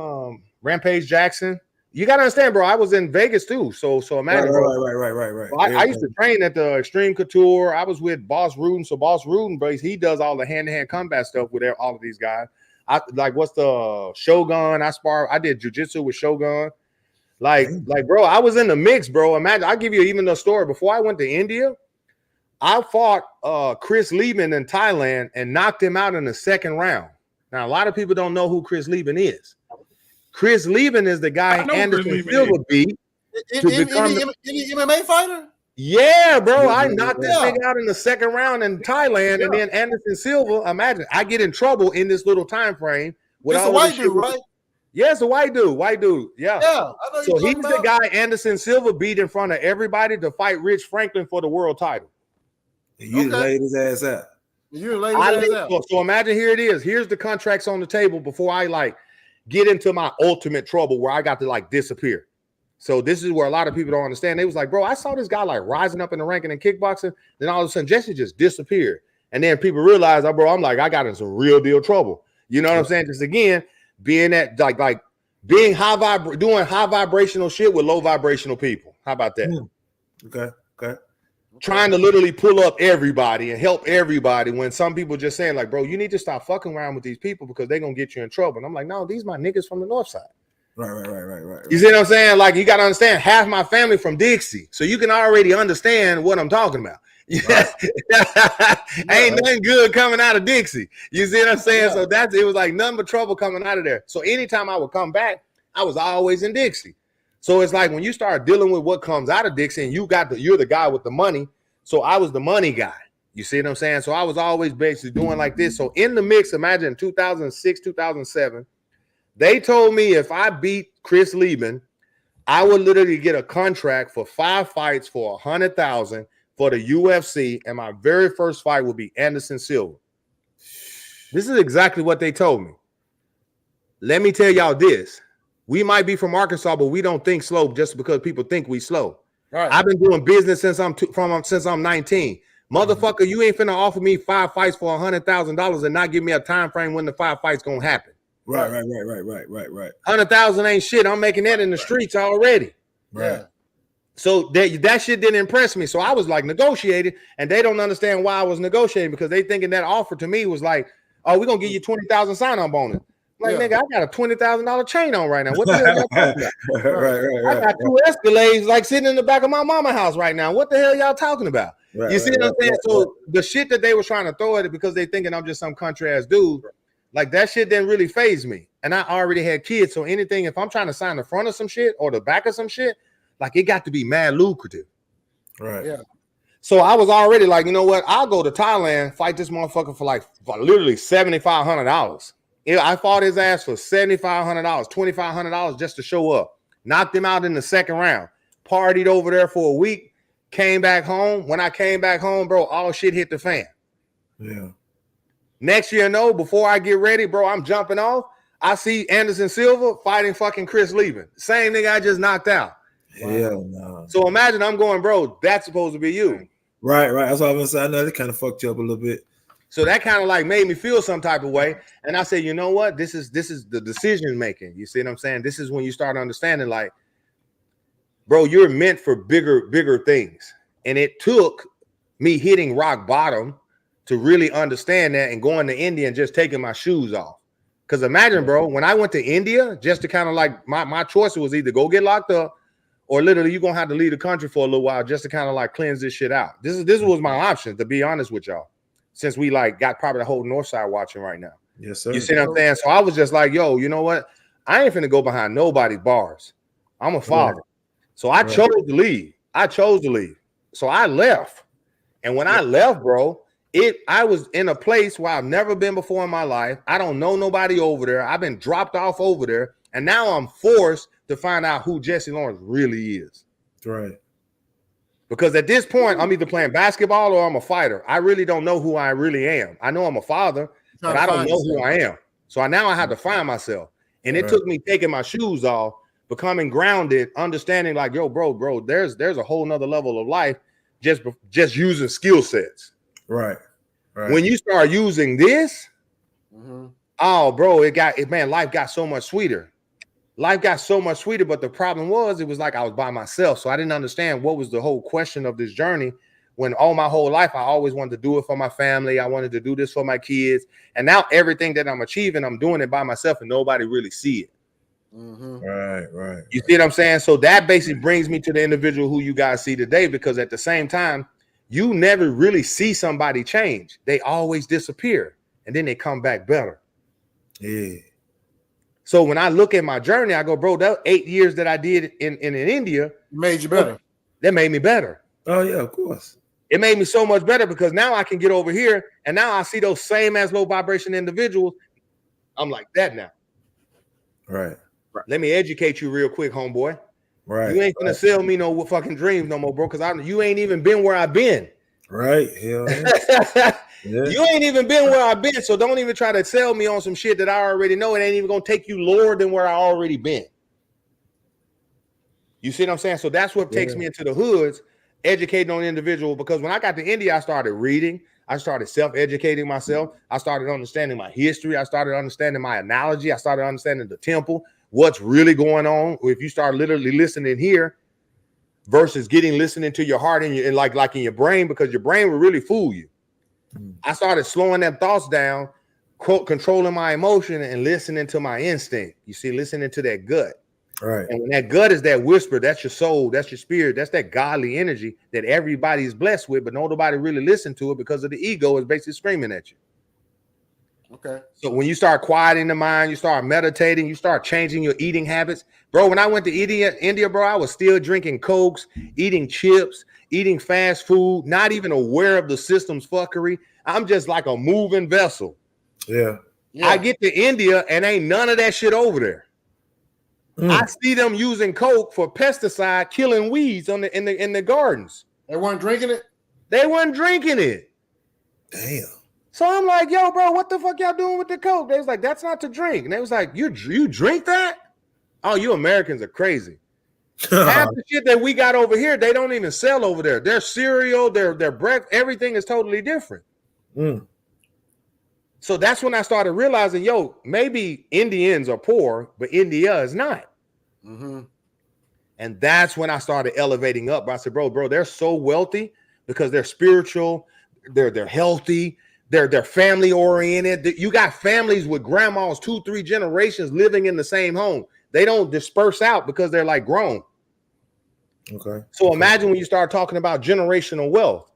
Rampage Jackson. You gotta understand, bro. I was in Vegas too, so imagine, right. I used to train at the Extreme Couture. I was with Boss Rudin, so Boss Rudin, bro, he does all the hand-to-hand combat stuff with all of these guys. I like what's the Shogun? I did jiu-jitsu with Shogun. Like, bro, I was in the mix, bro. Imagine, I'll give you even a story. Before I went to India, I fought Chris Lieben in Thailand and knocked him out in the second round. Now, a lot of people don't know who Chris Lieben is. Chris Lieben is the guy Anderson Silva beat to become any MMA fighter. Yeah, bro. I knocked this thing out in the second round in Thailand, and then Anderson Silva. Imagine I get in trouble in this little time frame. It's a white dude, right? Yeah, it's a white dude. Yeah. I know. So he's the guy Anderson Silva beat in front of everybody to fight Rich Franklin for the world title. You laid his ass out. So imagine here it is. Here's the contracts on the table before I like get into my ultimate trouble where I got to like disappear. So this is where a lot of people don't understand. They was like, bro, I saw this guy like rising up in the ranking in kickboxing. Then all of a sudden Jesse just disappeared. And then people realize, I got in some real deal trouble. You know what I'm saying? Just again, being at like being doing high vibrational shit with low vibrational people. How about that? Okay. Trying to literally pull up everybody and help everybody when some people just saying like, bro, you need to stop fucking around with these people because they're going to get you in trouble. And I'm like, no, these my niggas from the north side. Right. You see what I'm saying? Like, you got to understand, half my family from Dixie. So you can already understand what I'm talking about. Right. Ain't nothing good coming out of Dixie. You see what I'm saying? Yeah. So it was like nothing but trouble coming out of there. So anytime I would come back, I was always in Dixie. So it's like when you start dealing with what comes out of Dixie and you're the guy with the money. So I was the money guy. You see what I'm saying? So I was always basically doing like this. So in the mix, imagine 2006, 2007, they told me if I beat Chris Lieben, I would literally get a contract for 5 fights for $100,000 for the UFC, and my very first fight would be Anderson Silva. This is exactly what they told me. Let me tell y'all this. We might be from Arkansas, but we don't think slow just because people think we slow. Right. I've been doing business since I'm 19. Motherfucker, you ain't finna offer me 5 fights for $100,000 and not give me a time frame when the 5 fights gonna happen. Right. 100,000 ain't shit. I'm making that in the streets already. Right. Yeah. So that shit didn't impress me. So I was like negotiating, and they don't understand why I was negotiating because they thinking that offer to me was like, oh, we're gonna give you 20,000 sign-on bonus. Like, nigga, I got a $20,000 chain on right now. What the hell y'all talking about? Right. I got 2 Escalades like sitting in the back of my mama house right now. What the hell y'all talking about? You see what I'm saying? So the shit that they were trying to throw at it because they thinking I'm just some country ass dude, like that shit didn't really faze me. And I already had kids. So anything, if I'm trying to sign the front of some shit or the back of some shit, like it got to be mad lucrative. Right. Yeah. So I was already like, you know what? I'll go to Thailand, fight this motherfucker for literally $7,500. I fought his ass for $7,500, $2,500 just to show up. Knocked him out in the second round. Partied over there for a week. Came back home. When I came back home, bro, all shit hit the fan. Yeah. Next year, before I get ready, bro, I'm jumping off. I see Anderson Silva fighting fucking Chris Lieben. Same nigga I just knocked out. Hell no. So imagine I'm going, bro, that's supposed to be you. Right. That's what I was saying. I know that kind of fucked you up a little bit. So that kind of like made me feel some type of way. And I said, you know what? This is the decision making. You see what I'm saying? This is when you start understanding, like, bro, you're meant for bigger things. And it took me hitting rock bottom to really understand that and going to India and just taking my shoes off. Because imagine, bro, when I went to India, just to kind of like my choice was either go get locked up or literally you're going to have to leave the country for a little while just to kind of like cleanse this shit out. This was my option, to be honest with y'all. Since we like got probably the whole north side watching right now. Yes, sir. You see what I'm saying? So I was just like, yo, you know what? I ain't finna go behind nobody's bars. I'm a father. Right. So I chose to leave. So I left. And when I left, bro, I was in a place where I've never been before in my life. I don't know nobody over there. I've been dropped off over there. And now I'm forced to find out who Jessie Lawrence really is. Right. Because at this point, I'm either playing basketball or I'm a fighter. I really don't know who I really am. I know I'm a father, but I don't know who I am. So now I had to find myself. And it took me taking my shoes off, becoming grounded, understanding like, yo, bro, there's a whole nother level of life just using skill sets. Right. When you start using this, oh, bro, life got so much sweeter. Life got so much sweeter, but the problem was it was like I was by myself. So I didn't understand what was the whole question of this journey when all my whole life I always wanted to do it for my family. I wanted to do this for my kids. And now everything that I'm achieving, I'm doing it by myself and nobody really see it. Right. You see what I'm saying? So that basically brings me to the individual who you guys see today, because at the same time, you never really see somebody change. They always disappear and then they come back better. Yeah. So when I look at my journey, I go, bro, that 8 years that I did in India made you better. That made me better. Oh, yeah, of course. It made me so much better because now I can get over here and now I see those same as low vibration individuals. I'm like that now. Right. Let me educate you real quick, homeboy. Right. You ain't gonna sell me no fucking dreams no more, bro, because you ain't even been where I've been. Right. Hell yeah. Yeah. You ain't even been where I've been, so don't even try to sell me on some shit that I already know. It ain't even gonna take you lower than where I already been. You see what I'm saying? So that's what takes me into the hoods, educating on individual. Because when I got to India, I started reading. I started self-educating myself. I started understanding my history. I started understanding my analogy. I started understanding the temple, what's really going on. If you start literally listening here, versus listening to your heart and like in your brain, because your brain will really fool you. I started slowing them thoughts down, controlling my emotion and listening to my instinct. You see, listening to that gut. Right. And when that gut is that whisper, that's your soul, that's your spirit, that's that godly energy that everybody is blessed with, but nobody really listen to it because of the ego is basically screaming at you. Okay. So when you start quieting the mind, you start meditating, you start changing your eating habits. Bro, when I went to India, bro, I was still drinking Cokes, eating chips, eating fast food, not even aware of the system's fuckery. I'm just like a moving vessel. Yeah. I get to India and ain't none of that shit over there. I see them using Coke for pesticide, killing weeds in the gardens. They weren't drinking it? They weren't drinking it. Damn. So I'm like, yo, bro, what the fuck y'all doing with the Coke? They was like, that's not to drink. And they was like, you drink that? Oh, you Americans are crazy. Half the shit that we got over here, they don't even sell over there. Their cereal, their breakfast, everything is totally different. So that's when I started realizing, yo, maybe Indians are poor, but India is not. And that's when I started elevating up. I said, bro, they're so wealthy because they're spiritual, they're healthy, they're family oriented. You got families with grandmas 2-3 generations living in the same home. They don't disperse out because they're like grown. Okay. So imagine when you start talking about generational wealth.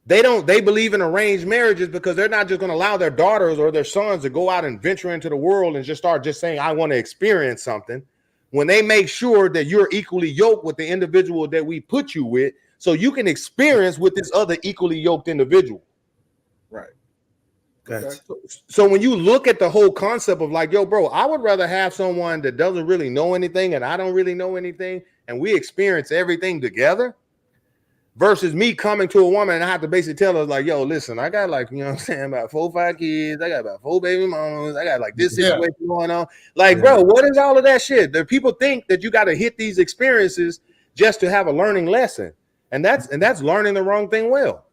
They believe in arranged marriages because they're not just going to allow their daughters or their sons to go out and venture into the world and just start just saying, I want to experience something. When they make sure that you're equally yoked with the individual that we put you with, so you can experience with this other equally yoked individual. Right. Gotcha. So when you look at the whole concept of like, yo, bro, I would rather have someone that doesn't really know anything and I don't really know anything, and we experience everything together, versus me coming to a woman and I have to basically tell her like, yo, listen, I got like, you know what I'm saying, about 4 or 5 kids. I got about 4 baby mamas. I got like this situation going on. Like, bro, what is all of that shit? The people think that you got to hit these experiences just to have a learning lesson. And that's learning the wrong thing well.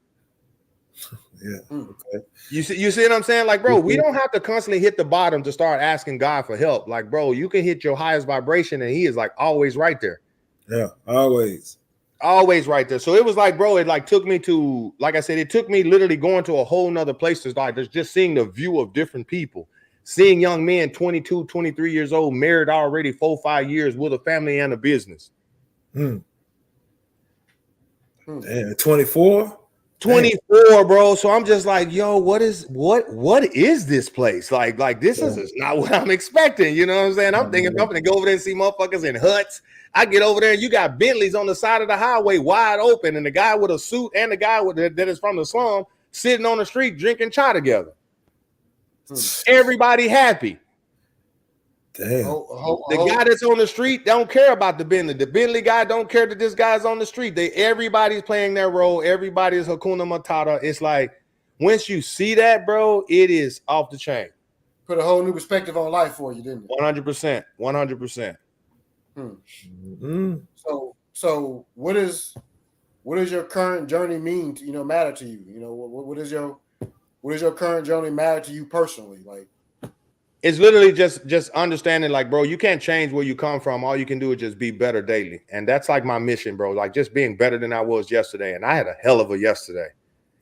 Yeah. Okay. You see what I'm saying? Like, bro, we don't have to constantly hit the bottom to start asking God for help. Like, bro, you can hit your highest vibration and he is like always right there. Yeah, always right there. So it was like, bro, it like took me to, like I said, it took me literally going to a whole nother place to like just seeing the view of different people, seeing young men 22, 23 years old, married already 4 or 5 years with a family and a business. Damn, 24, bro. So I'm just like, yo, what is this place? Like this is not what I'm expecting. You know what I'm saying? I'm thinking I'm gonna go over there and see motherfuckers in huts. I get over there and you got Bentleys on the side of the highway wide open, and the guy with a suit and the guy that is from the slum sitting on the street drinking chai together. Everybody happy. Damn. The guy that's on the street don't care about the Bentley. The Bentley guy don't care that this guy's on the street. Everybody's playing their role. Everybody's Hakuna Matata. It's like, once you see that, bro, it is off the chain. Put a whole new perspective on life for you, didn't it? 100%. So what does your current journey mean to, matter to you? What is your current journey matter to you personally? Like, it's literally just understanding, like, bro, you can't change where you come from. All you can do is just be better daily. And that's like my mission, bro. Like, just being better than I was yesterday. And I had a hell of a yesterday.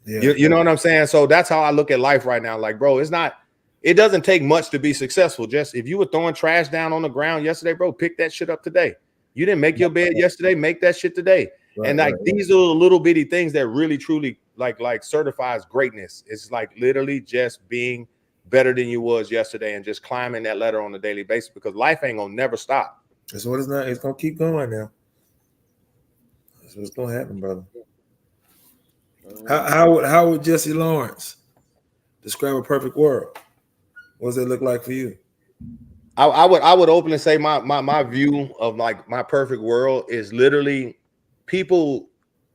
Yeah. You know what I'm saying? So that's how I look at life right now. Like, bro, it doesn't take much to be successful. Just if you were throwing trash down on the ground yesterday, bro, pick that shit up today. You didn't make your bed yesterday, make that shit today. Right, and like these are the little bitty things that really truly like certifies greatness. It's like literally just being better than you was yesterday and just climbing that ladder on a daily basis, because life ain't gonna never stop. That's what it's not. It's gonna keep going now. That's what's gonna happen, brother. How would Jessie Lawrence describe a perfect world? What does it look like for you? I would openly say my view of like my perfect world is literally people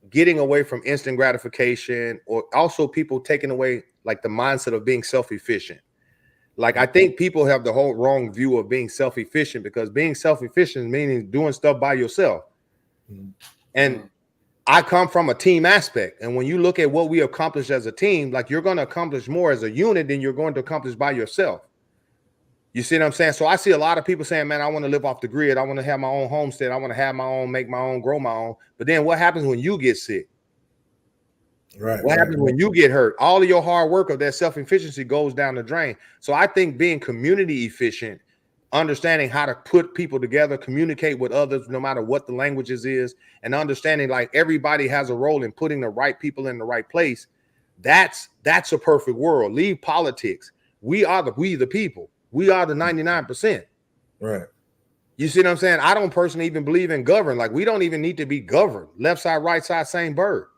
getting away from instant gratification, or also people taking away like the mindset of being self-efficient. Like, I think people have the whole wrong view of being self-efficient, because being self-efficient meaning doing stuff by yourself. And I come from a team aspect. And when you look at what we accomplish as a team, like, you're going to accomplish more as a unit than you're going to accomplish by yourself. You see what I'm saying? So I see a lot of people saying, man, I want to live off the grid. I want to have my own homestead. I want to have my own, make my own, grow my own. But then what happens when you get sick? Right. What happens when you get hurt? All of your hard work of that self-efficiency goes down the drain. So I think being community efficient, understanding how to put people together, communicate with others, no matter what the languages is, and understanding like everybody has a role in putting the right people in the right place. That's a perfect world. Leave politics. We the people. We are the 99%. Right. You see what I'm saying? I don't personally even believe in govern. Like we don't even need to be governed. Left side, right side, same bird.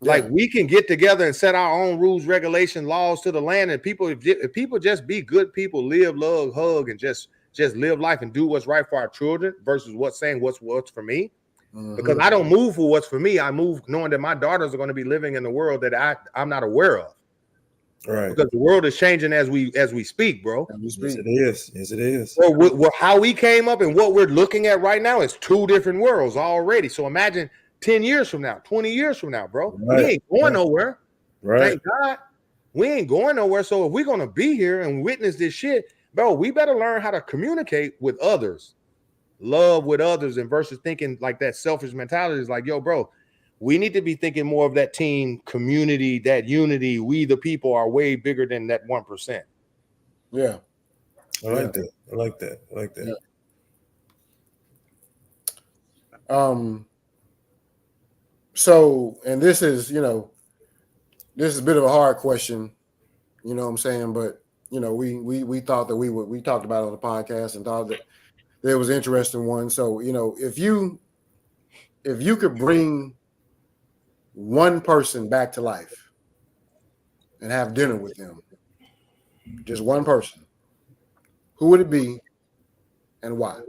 Yeah. Like we can get together and set our own rules, regulation, laws to the land, and people, if people just be good people, live, love, hug, and just live life and do what's right for our children versus what's for me. Mm-hmm. Because I don't move for what's for me. I move knowing that my daughters are going to be living in the world that I'm not aware of. Right. Because the world is changing as we speak, bro. Yes, it is. Yes, it is. So how we came up and what we're looking at right now is two different worlds already. So imagine 10 years from now, 20 years from now, bro. Right. We ain't going nowhere. Right. Thank God. We ain't going nowhere. So if we're going to be here and witness this shit, bro, we better learn how to communicate with others, love with others, and versus thinking like that selfish mentality is like, yo, bro, we need to be thinking more of that team community, that unity. We, the people, are way bigger than that 1%. Yeah. I like that. I like that. I like that. Yeah. So, and this is, this is a bit of a hard question, you know what I'm saying? But, we thought that we talked about it on the podcast and thought that there was an interesting one. So, if you could bring one person back to life and have dinner with them, just one person, who would it be and why?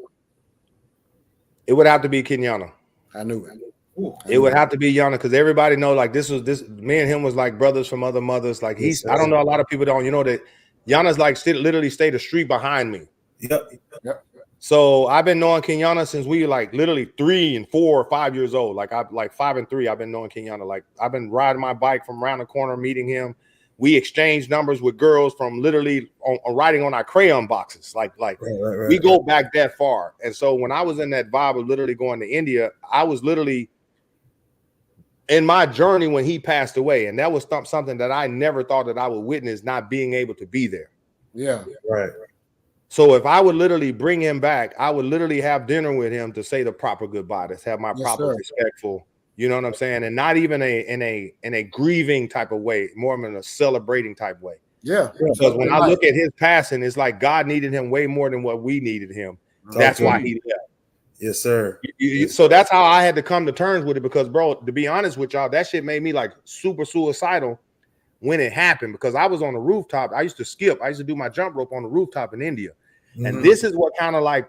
It would have to be Kenyatta. I knew it. It would have to be Yana because everybody know like this me and him was like brothers from other mothers. Like I don't know, a lot of people don't, that Yana's like literally stayed a street behind me. Yep. So I've been knowing Kenyatta since we were like literally 3 and 4 or 5 years old. Like 5 and 3, I've been knowing Kenyatta. Like I've been riding my bike from around the corner, meeting him. We exchanged numbers with girls from literally writing on our crayon boxes. Like we go back that far. And so when I was in that vibe of literally going to India, I was literally in my journey when he passed away. And that was something that I never thought that I would witness, not being able to be there. Yeah. Right. So if I would literally bring him back, I would literally have dinner with him to say the proper goodbye, to have my proper respectful, you know what I'm saying? And not even in a grieving type of way, more in a celebrating type way. Yeah. Because when I look at his passing, it's like God needed him way more than what we needed him. That's why he left. Yes, sir. So that's how I had to come to terms with it because, bro, to be honest with y'all, that shit made me like super suicidal when it happened because I was on the rooftop. I used to skip. I used to do my jump rope on the rooftop in India. Mm-hmm. And this is what kind of like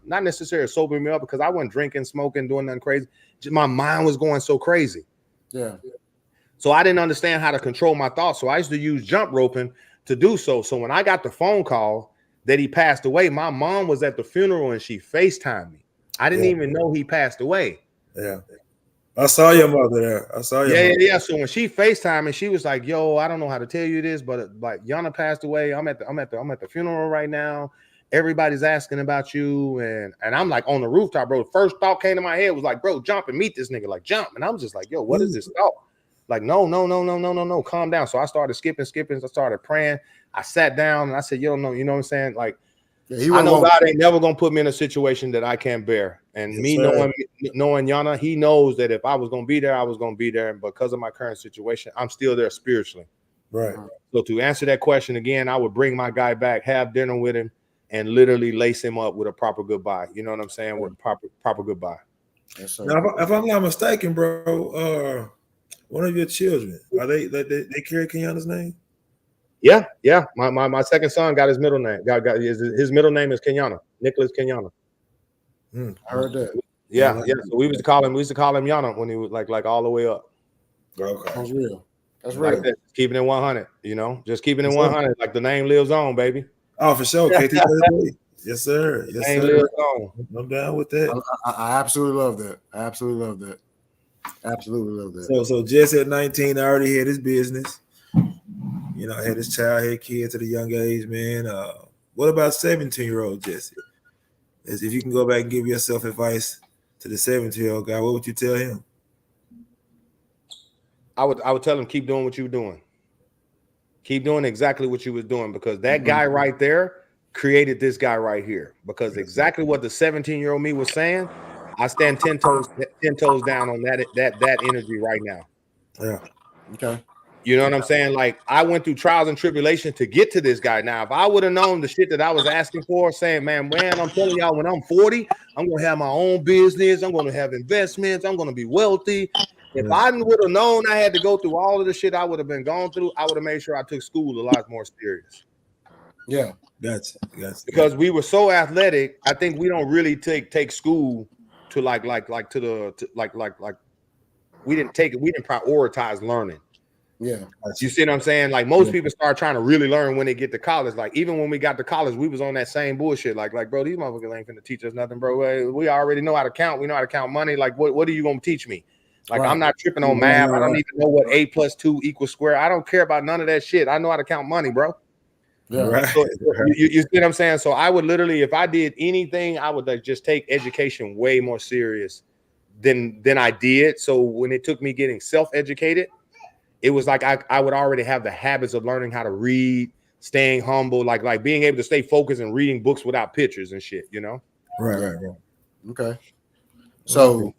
not necessarily sobering me up because I wasn't drinking, smoking, doing nothing crazy. Just my mind was going so crazy. Yeah. So I didn't understand how to control my thoughts. So I used to use jump roping to do so. So when I got the phone call that he passed away, my mom was at the funeral and she FaceTimed me. I didn't even know he passed away. Yeah. I saw your mother there. I saw your mother. Yeah. So when she FaceTimed me, she was like, yo, I don't know how to tell you this, but like Yana passed away. I'm at the funeral right now. Everybody's asking about you. And I'm like on the rooftop, bro. The first thought came to my head was like, bro, jump and meet this nigga. Like jump. And I'm just like, yo, what is this thought? Like, no, calm down. So I started skipping. I started praying. I sat down and I said, yo, no, you know what I'm saying? Like, I know God ain't never gonna put me in a situation that I can't bear. And knowing Yana, he knows that if I was gonna be there, I was gonna be there. And because of my current situation, I'm still there spiritually. Right. So to answer that question again, I would bring my guy back, have dinner with him, and literally lace him up with a proper goodbye. You know what I'm saying? With a proper goodbye. Yes, now, if I'm not mistaken, bro, one of your children, are they carry Kenyatta's name? Yeah. My second son got his middle name. His middle name is Kenyatta, Nicholas Kenyatta. I heard that. Yeah. So we used to call him Yana when he was like all the way up. Okay. That's real. That's like real. That, keeping it 100, just keeping it 100. Like the name lives on, baby. Oh, for sure. KT. Yes, sir. Yes, name sir. Lives on. I'm down with that. I absolutely love that. Absolutely love that. So Jesse at 19 already had his business. Had his child, had kids at a young age, man. What about 17-year-old Jesse? As if you can go back and give yourself advice to the 17-year-old guy, what would you tell him? I would tell him, keep doing what you were doing. Keep doing exactly what you was doing, because that guy right there created this guy right here. Because exactly what the 17-year-old me was saying, I stand 10 toes down on that energy right now. Yeah. Okay. You know what I'm saying? Like, I went through trials and tribulations to get to this guy. Now, if I would have known the shit that I was asking for, saying, man, I'm telling y'all, when I'm 40, I'm going to have my own business. I'm going to have investments. I'm going to be wealthy. If I would have known I had to go through all of the shit I would have been going through, I would have made sure I took school a lot more serious. Yeah. Gotcha. Because we were so athletic, I think we don't really take school to like we didn't prioritize learning. Yeah. You see what I'm saying? Like, most people start trying to really learn when they get to college. Like, even when we got to college, we was on that same bullshit. Like, bro, these motherfuckers ain't finna teach us nothing, bro. We already know how to count. We know how to count money. Like, what are you gonna teach me? Like, I'm not tripping on math. I don't need to know what 8 + 2 = square. I don't care about none of that shit. I know how to count money, bro. Yeah. Right. So, you see what I'm saying? So I would literally, if I did anything, I would like just take education way more serious than I did. So when it took me getting self-educated, it was like I would already have the habits of learning how to read, staying humble, like being able to stay focused and reading books without pictures and shit, you know? Right. Okay. So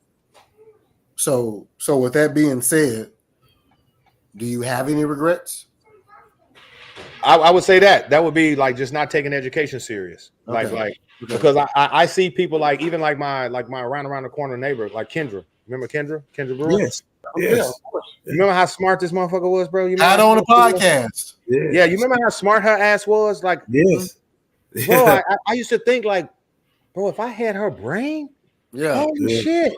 with that being said, do you have any regrets? I would say that would be like just not taking education serious. Okay. Because I see people like, even like my around the corner neighbor, like Kendra. Remember Kendra Brewer? Yes. Yeah. You remember how smart this motherfucker was, bro? You had on a podcast. Yeah, you remember how smart her ass was? Like, yes. Bro, I used to think like, bro, if I had her brain, holy shit.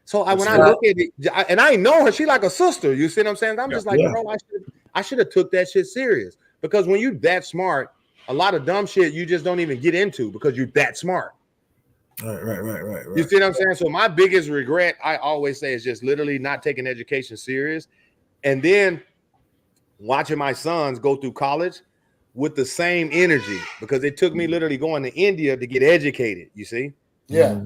So when I look at it, and I know her, she like a sister. You see what I'm saying? I'm just like, bro, I should have took that shit serious. Because when you that smart, a lot of dumb shit you just don't even get into because you're that smart. Right. You see what I'm saying? So my biggest regret, I always say, is just literally not taking education serious. And then watching my sons go through college with the same energy, because it took me literally going to India to get educated. You see? Yeah.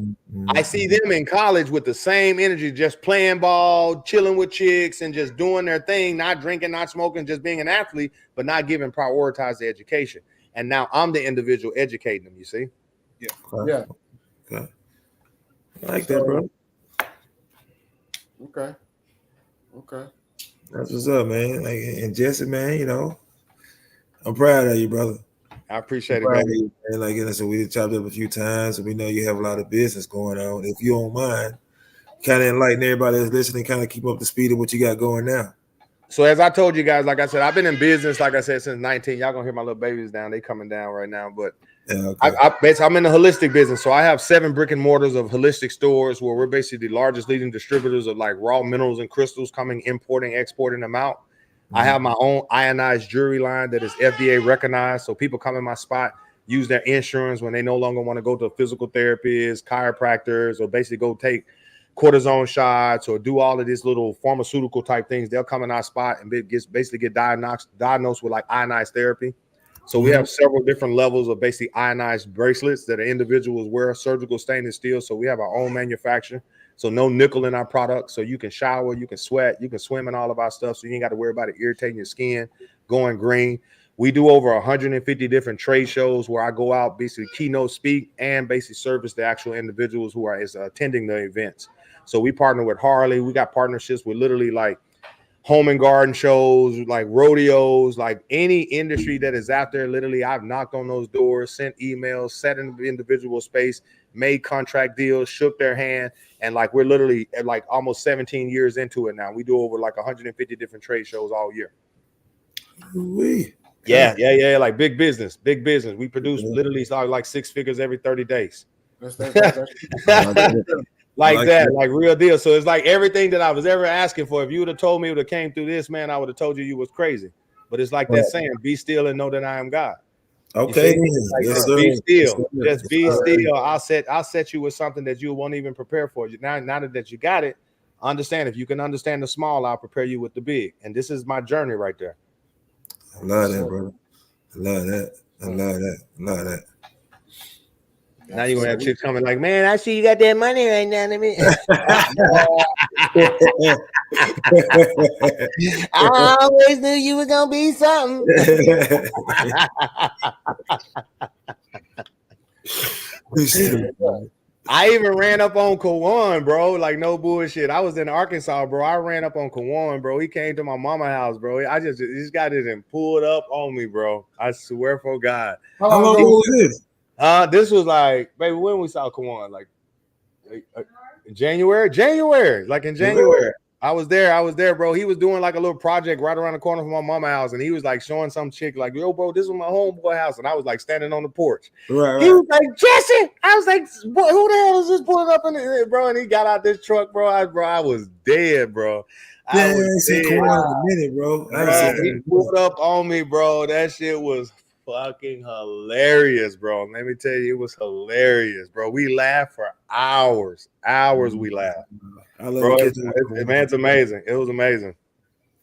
I see them in college with the same energy, just playing ball, chilling with chicks, and just doing their thing, not drinking, not smoking, just being an athlete, but not giving prioritize the education. And now I'm the individual educating them, you see? Yeah. Okay. I like that, bro. Okay. That's what's up, man. Like, and Jesse, man, you know, I'm proud of you, brother. I appreciate it, man. Like, you know, so we chopped up a few times, and we know you have a lot of business going on. If you don't mind, kind of enlighten everybody that's listening, kind of keep up the speed of what you got going now. So as I told you guys, like I said, I've been in business, like I said, since 19. Y'all gonna hear my little babies down. They coming down right now, but I'm in the holistic business. So I have 7 brick and mortars of holistic stores where we're basically the largest leading distributors of like raw minerals and crystals, importing, exporting them out. I have my own ionized jewelry line that is FDA recognized. So people come in my spot, use their insurance when they no longer want to go to physical therapists, chiropractors, or basically go take cortisone shots or do all of these little pharmaceutical type things. They'll come in our spot and basically get diagnosed with like ionized therapy. So we have several different levels of basically ionized bracelets that individuals wear, surgical stainless steel. So we have our own manufacturer. So no nickel in our product. So you can shower, you can sweat, you can swim in all of our stuff. So you ain't got to worry about it irritating your skin, going green. We do over 150 different trade shows where I go out, basically keynote speak and basically service the actual individuals who are attending the events. So we partner with Harley. We got partnerships with literally like home and garden shows, like rodeos, like any industry that is out there. Literally, I've knocked on those doors, sent emails, set in the individual space, made contract deals, shook their hand. And like, we're literally at like almost 17 years into it now. We do over like 150 different trade shows all year. Yeah. Like big business. We produce literally like 6 figures every 30 days. Like that, like real deal. So it's like everything that I was ever asking for. If you would have told me it would have came through this, man, I would have told you was crazy. But it's like that saying, be still and know that I am God. Okay. Like, yes, be still. Just be still. I'll set you with something that you won't even prepare for. Now that you got it, understand. If you can understand the small, I'll prepare you with the big. And this is my journey right there. I love that, brother. I love that. I love that. Love that. Now you're gonna have chicks coming like, man, I see you got that money right now. Let me. I always knew you were gonna be something. I even ran up on Kawan, bro. Like, no bullshit. I was in Arkansas, bro. I ran up on Kawan, bro. He came to my mama's house, bro. This guy didn't pull up on me, bro. I swear for God. How long ago was this? This was like, baby, when we saw Kawan, like January, like in January. I was there, bro. He was doing like a little project right around the corner from my mama's house, and he was like showing some chick, like, yo, bro, this is my homeboy house, and I was like standing on the porch. Right. He was like, Jesse. I was like, who the hell is this pulling up in it, bro? And he got out this truck, bro. I was dead, bro. Yeah, I ain't seen Kawan in a minute, bro. He pulled up on me, bro. That shit was fucking hilarious, bro. Let me tell you, it was hilarious, bro. We laughed for hours. We laughed. I love bro, it. Man, it's amazing. It was amazing.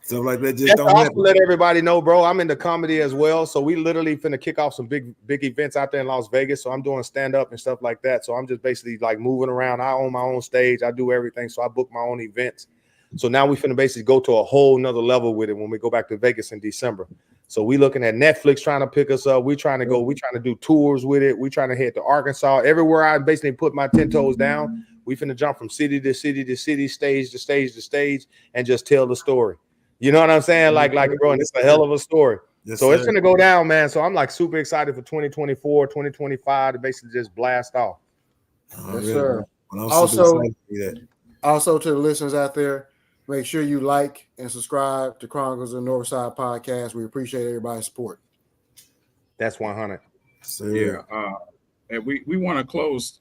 Stuff like that just don't happen. Let everybody know, bro. I'm into comedy as well. So we literally finna kick off some big events out there in Las Vegas. So I'm doing stand-up and stuff like that. So I'm just basically like moving around. I own my own stage. I do everything. So I book my own events. So now we finna basically go to a whole nother level with it when we go back to Vegas in December. So we looking at Netflix trying to pick us up. We trying to do tours with it. We trying to head to Arkansas. Everywhere I basically put my 10 toes down, we finna jump from city to city to city, stage to stage to stage, and just tell the story. You know what I'm saying? Like, bro, and it's a hell of a story. Yes, so it's gonna go down, man. So I'm like super excited for 2024, 2025 to basically just blast off. Yes, sir. Also to the listeners out there, make sure you like and subscribe to Chronicles of the Northside podcast. We appreciate everybody's support. That's 100. So, yeah. And we want to close.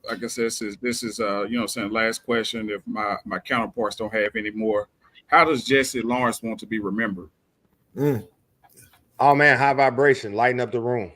Like I said, this is saying last question. If my counterparts don't have any more, how does Jessie Lawrence want to be remembered? Oh man, high vibration, lighten up the room,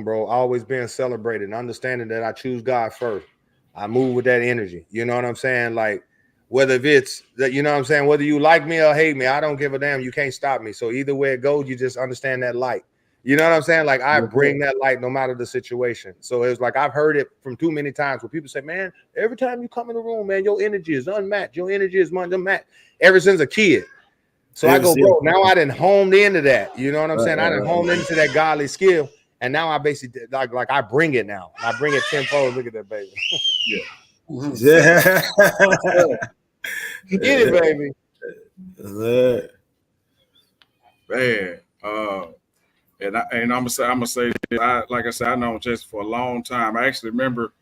bro. Always being celebrated and understanding that I choose God first. I move with that energy. You know what I'm saying? Like, whether it's that, you know what I'm saying, whether you like me or hate me, I don't give a damn. You can't stop me. So either way it goes, you just understand that light. You know what I'm saying? Like, I bring that light no matter the situation. So it's like, I've heard it from too many times where people say, man, every time you come in the room, man, your energy is unmatched. Your energy is unmatched ever since a kid. So I go, bro, now I done homed into that. You know what I'm saying? I done homed into that godly skill. And now I basically, like I bring it now. I bring it tenfold. Look at that, baby. Yeah. Get it, baby. Man. And I'm gonna say, like I said, I know Jesse for a long time. I actually remember,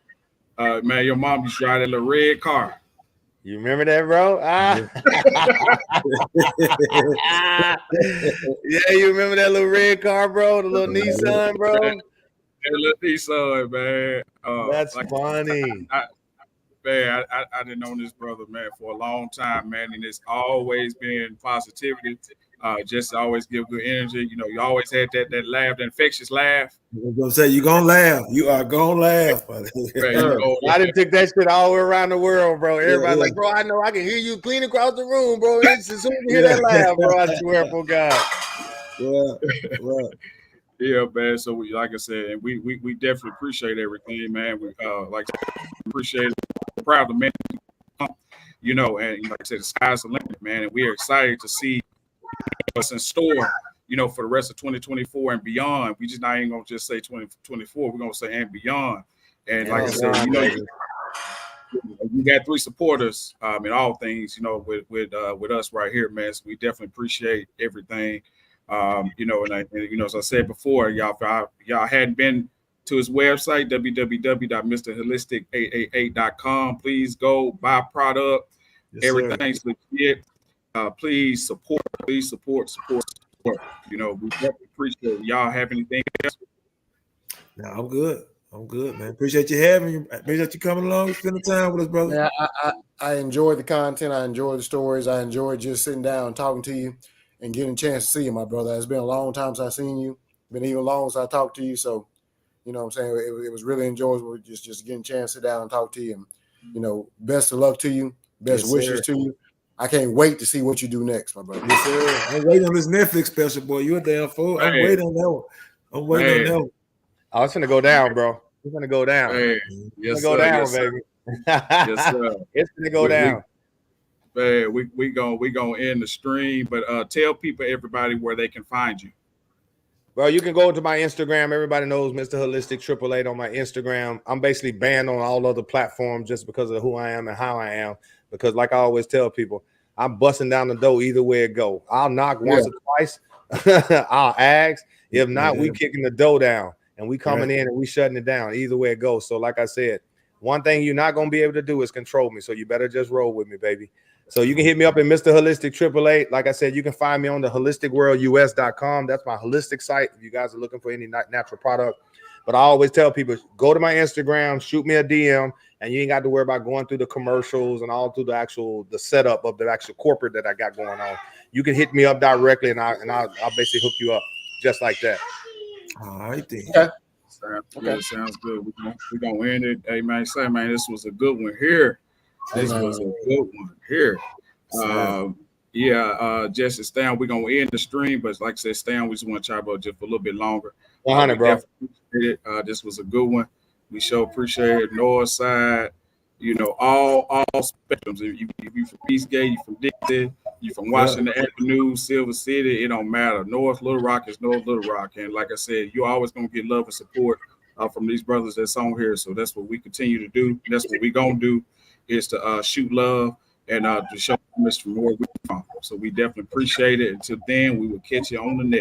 man, your mom used to drive that little red car. You remember that, bro? Yeah, you remember that little red car, bro? The little Nissan, bro. That little Nissan, man. That's like, funny. I didn't know this brother, man, for a long time, man, and it's always been positivity. Just always give good energy. You know, you always had that laugh, that infectious laugh. I'm gonna say you're gonna laugh. You are gonna laugh. I didn't take that shit all the way around the world, bro. Everybody like, bro, I know I can hear you clean across the room, bro. It's as soon as you hear that laugh, bro, I swear for God. Yeah, man. So we, like I said, and we definitely appreciate everything, man. We appreciate it. Proud of the man, you know, and like I said, the sky's the limit, man. And we are excited to see what's in store, you know, for the rest of 2024 and beyond. We just not even gonna just say 2024. We're gonna say and beyond. And like I said, you know, you got 3 supporters in all things, you know, with us right here, man. So we definitely appreciate everything. You know, and you know, as I said before, y'all hadn't been to his website, www.mrholistic888.com. Please go buy product. Yes, everything's legit. Please support. You know, we definitely appreciate it. Y'all have anything else? No, I'm good, man. Appreciate you having you. Appreciate you coming along, spending time with us, brother. Yeah, I enjoy the content. I enjoy the stories. I enjoy just sitting down and talking to you and getting a chance to see you, my brother. It's been a long time since I've seen you. Been even long since I talked to you. So, you know what I'm saying? It was really enjoyable just getting a chance to sit down and talk to you. And, you know, best of luck to you. Best wishes to you. I can't wait to see what you do next, my brother. Yes, sir. I'm waiting on this Netflix special, boy. You a damn fool. I'm waiting on that one. I'm waiting on that one. Oh, it's gonna go down, bro. It's gonna go down. Hey, It's yes, gonna go sir, down, yes, baby. Yes, sir. It's gonna go down. We gonna end the stream, but tell people, everybody, where they can find you. Bro, you can go to my Instagram. Everybody knows Mr. Holistic 888 on my Instagram. I'm basically banned on all other platforms just because of who I am and how I am. Because like I always tell people, I'm busting down the door either way it go. I'll knock once or twice. I'll ask. If not, we kicking the door down and we coming in and we shutting it down. Either way it goes. So like I said, one thing you're not gonna be able to do is control me. So you better just roll with me, baby. So you can hit me up at Mr. Holistic 888. Like I said, you can find me on the holisticworldus.com. That's my holistic site if you guys are looking for any natural product. But I always tell people, go to my Instagram, shoot me a DM, and you ain't got to worry about going through the commercials and all through the setup of the actual corporate that I got going on. You can hit me up directly, and I'll basically hook you up just like that. All right, then. Okay. Sounds good. We're gonna end it. Hey man, say man, this was a good one here. This was a good one here. Jesse, Stan, we're gonna end the stream, but like I said, Stan, we just want to chop up just for a little bit longer. 100, bro. This was a good one. We sure appreciate it. North side, all spectrums. If you from Eastgate, you from Dixie, you from Washington Avenue, Silver City, it don't matter. North Little Rock is North Little Rock, and like I said, you're always gonna get love and support from these brothers that's on here. So that's what we continue to do. That's what we gonna do, is to shoot love and to show from where we from. So we definitely appreciate it. Until then, we will catch you on the next.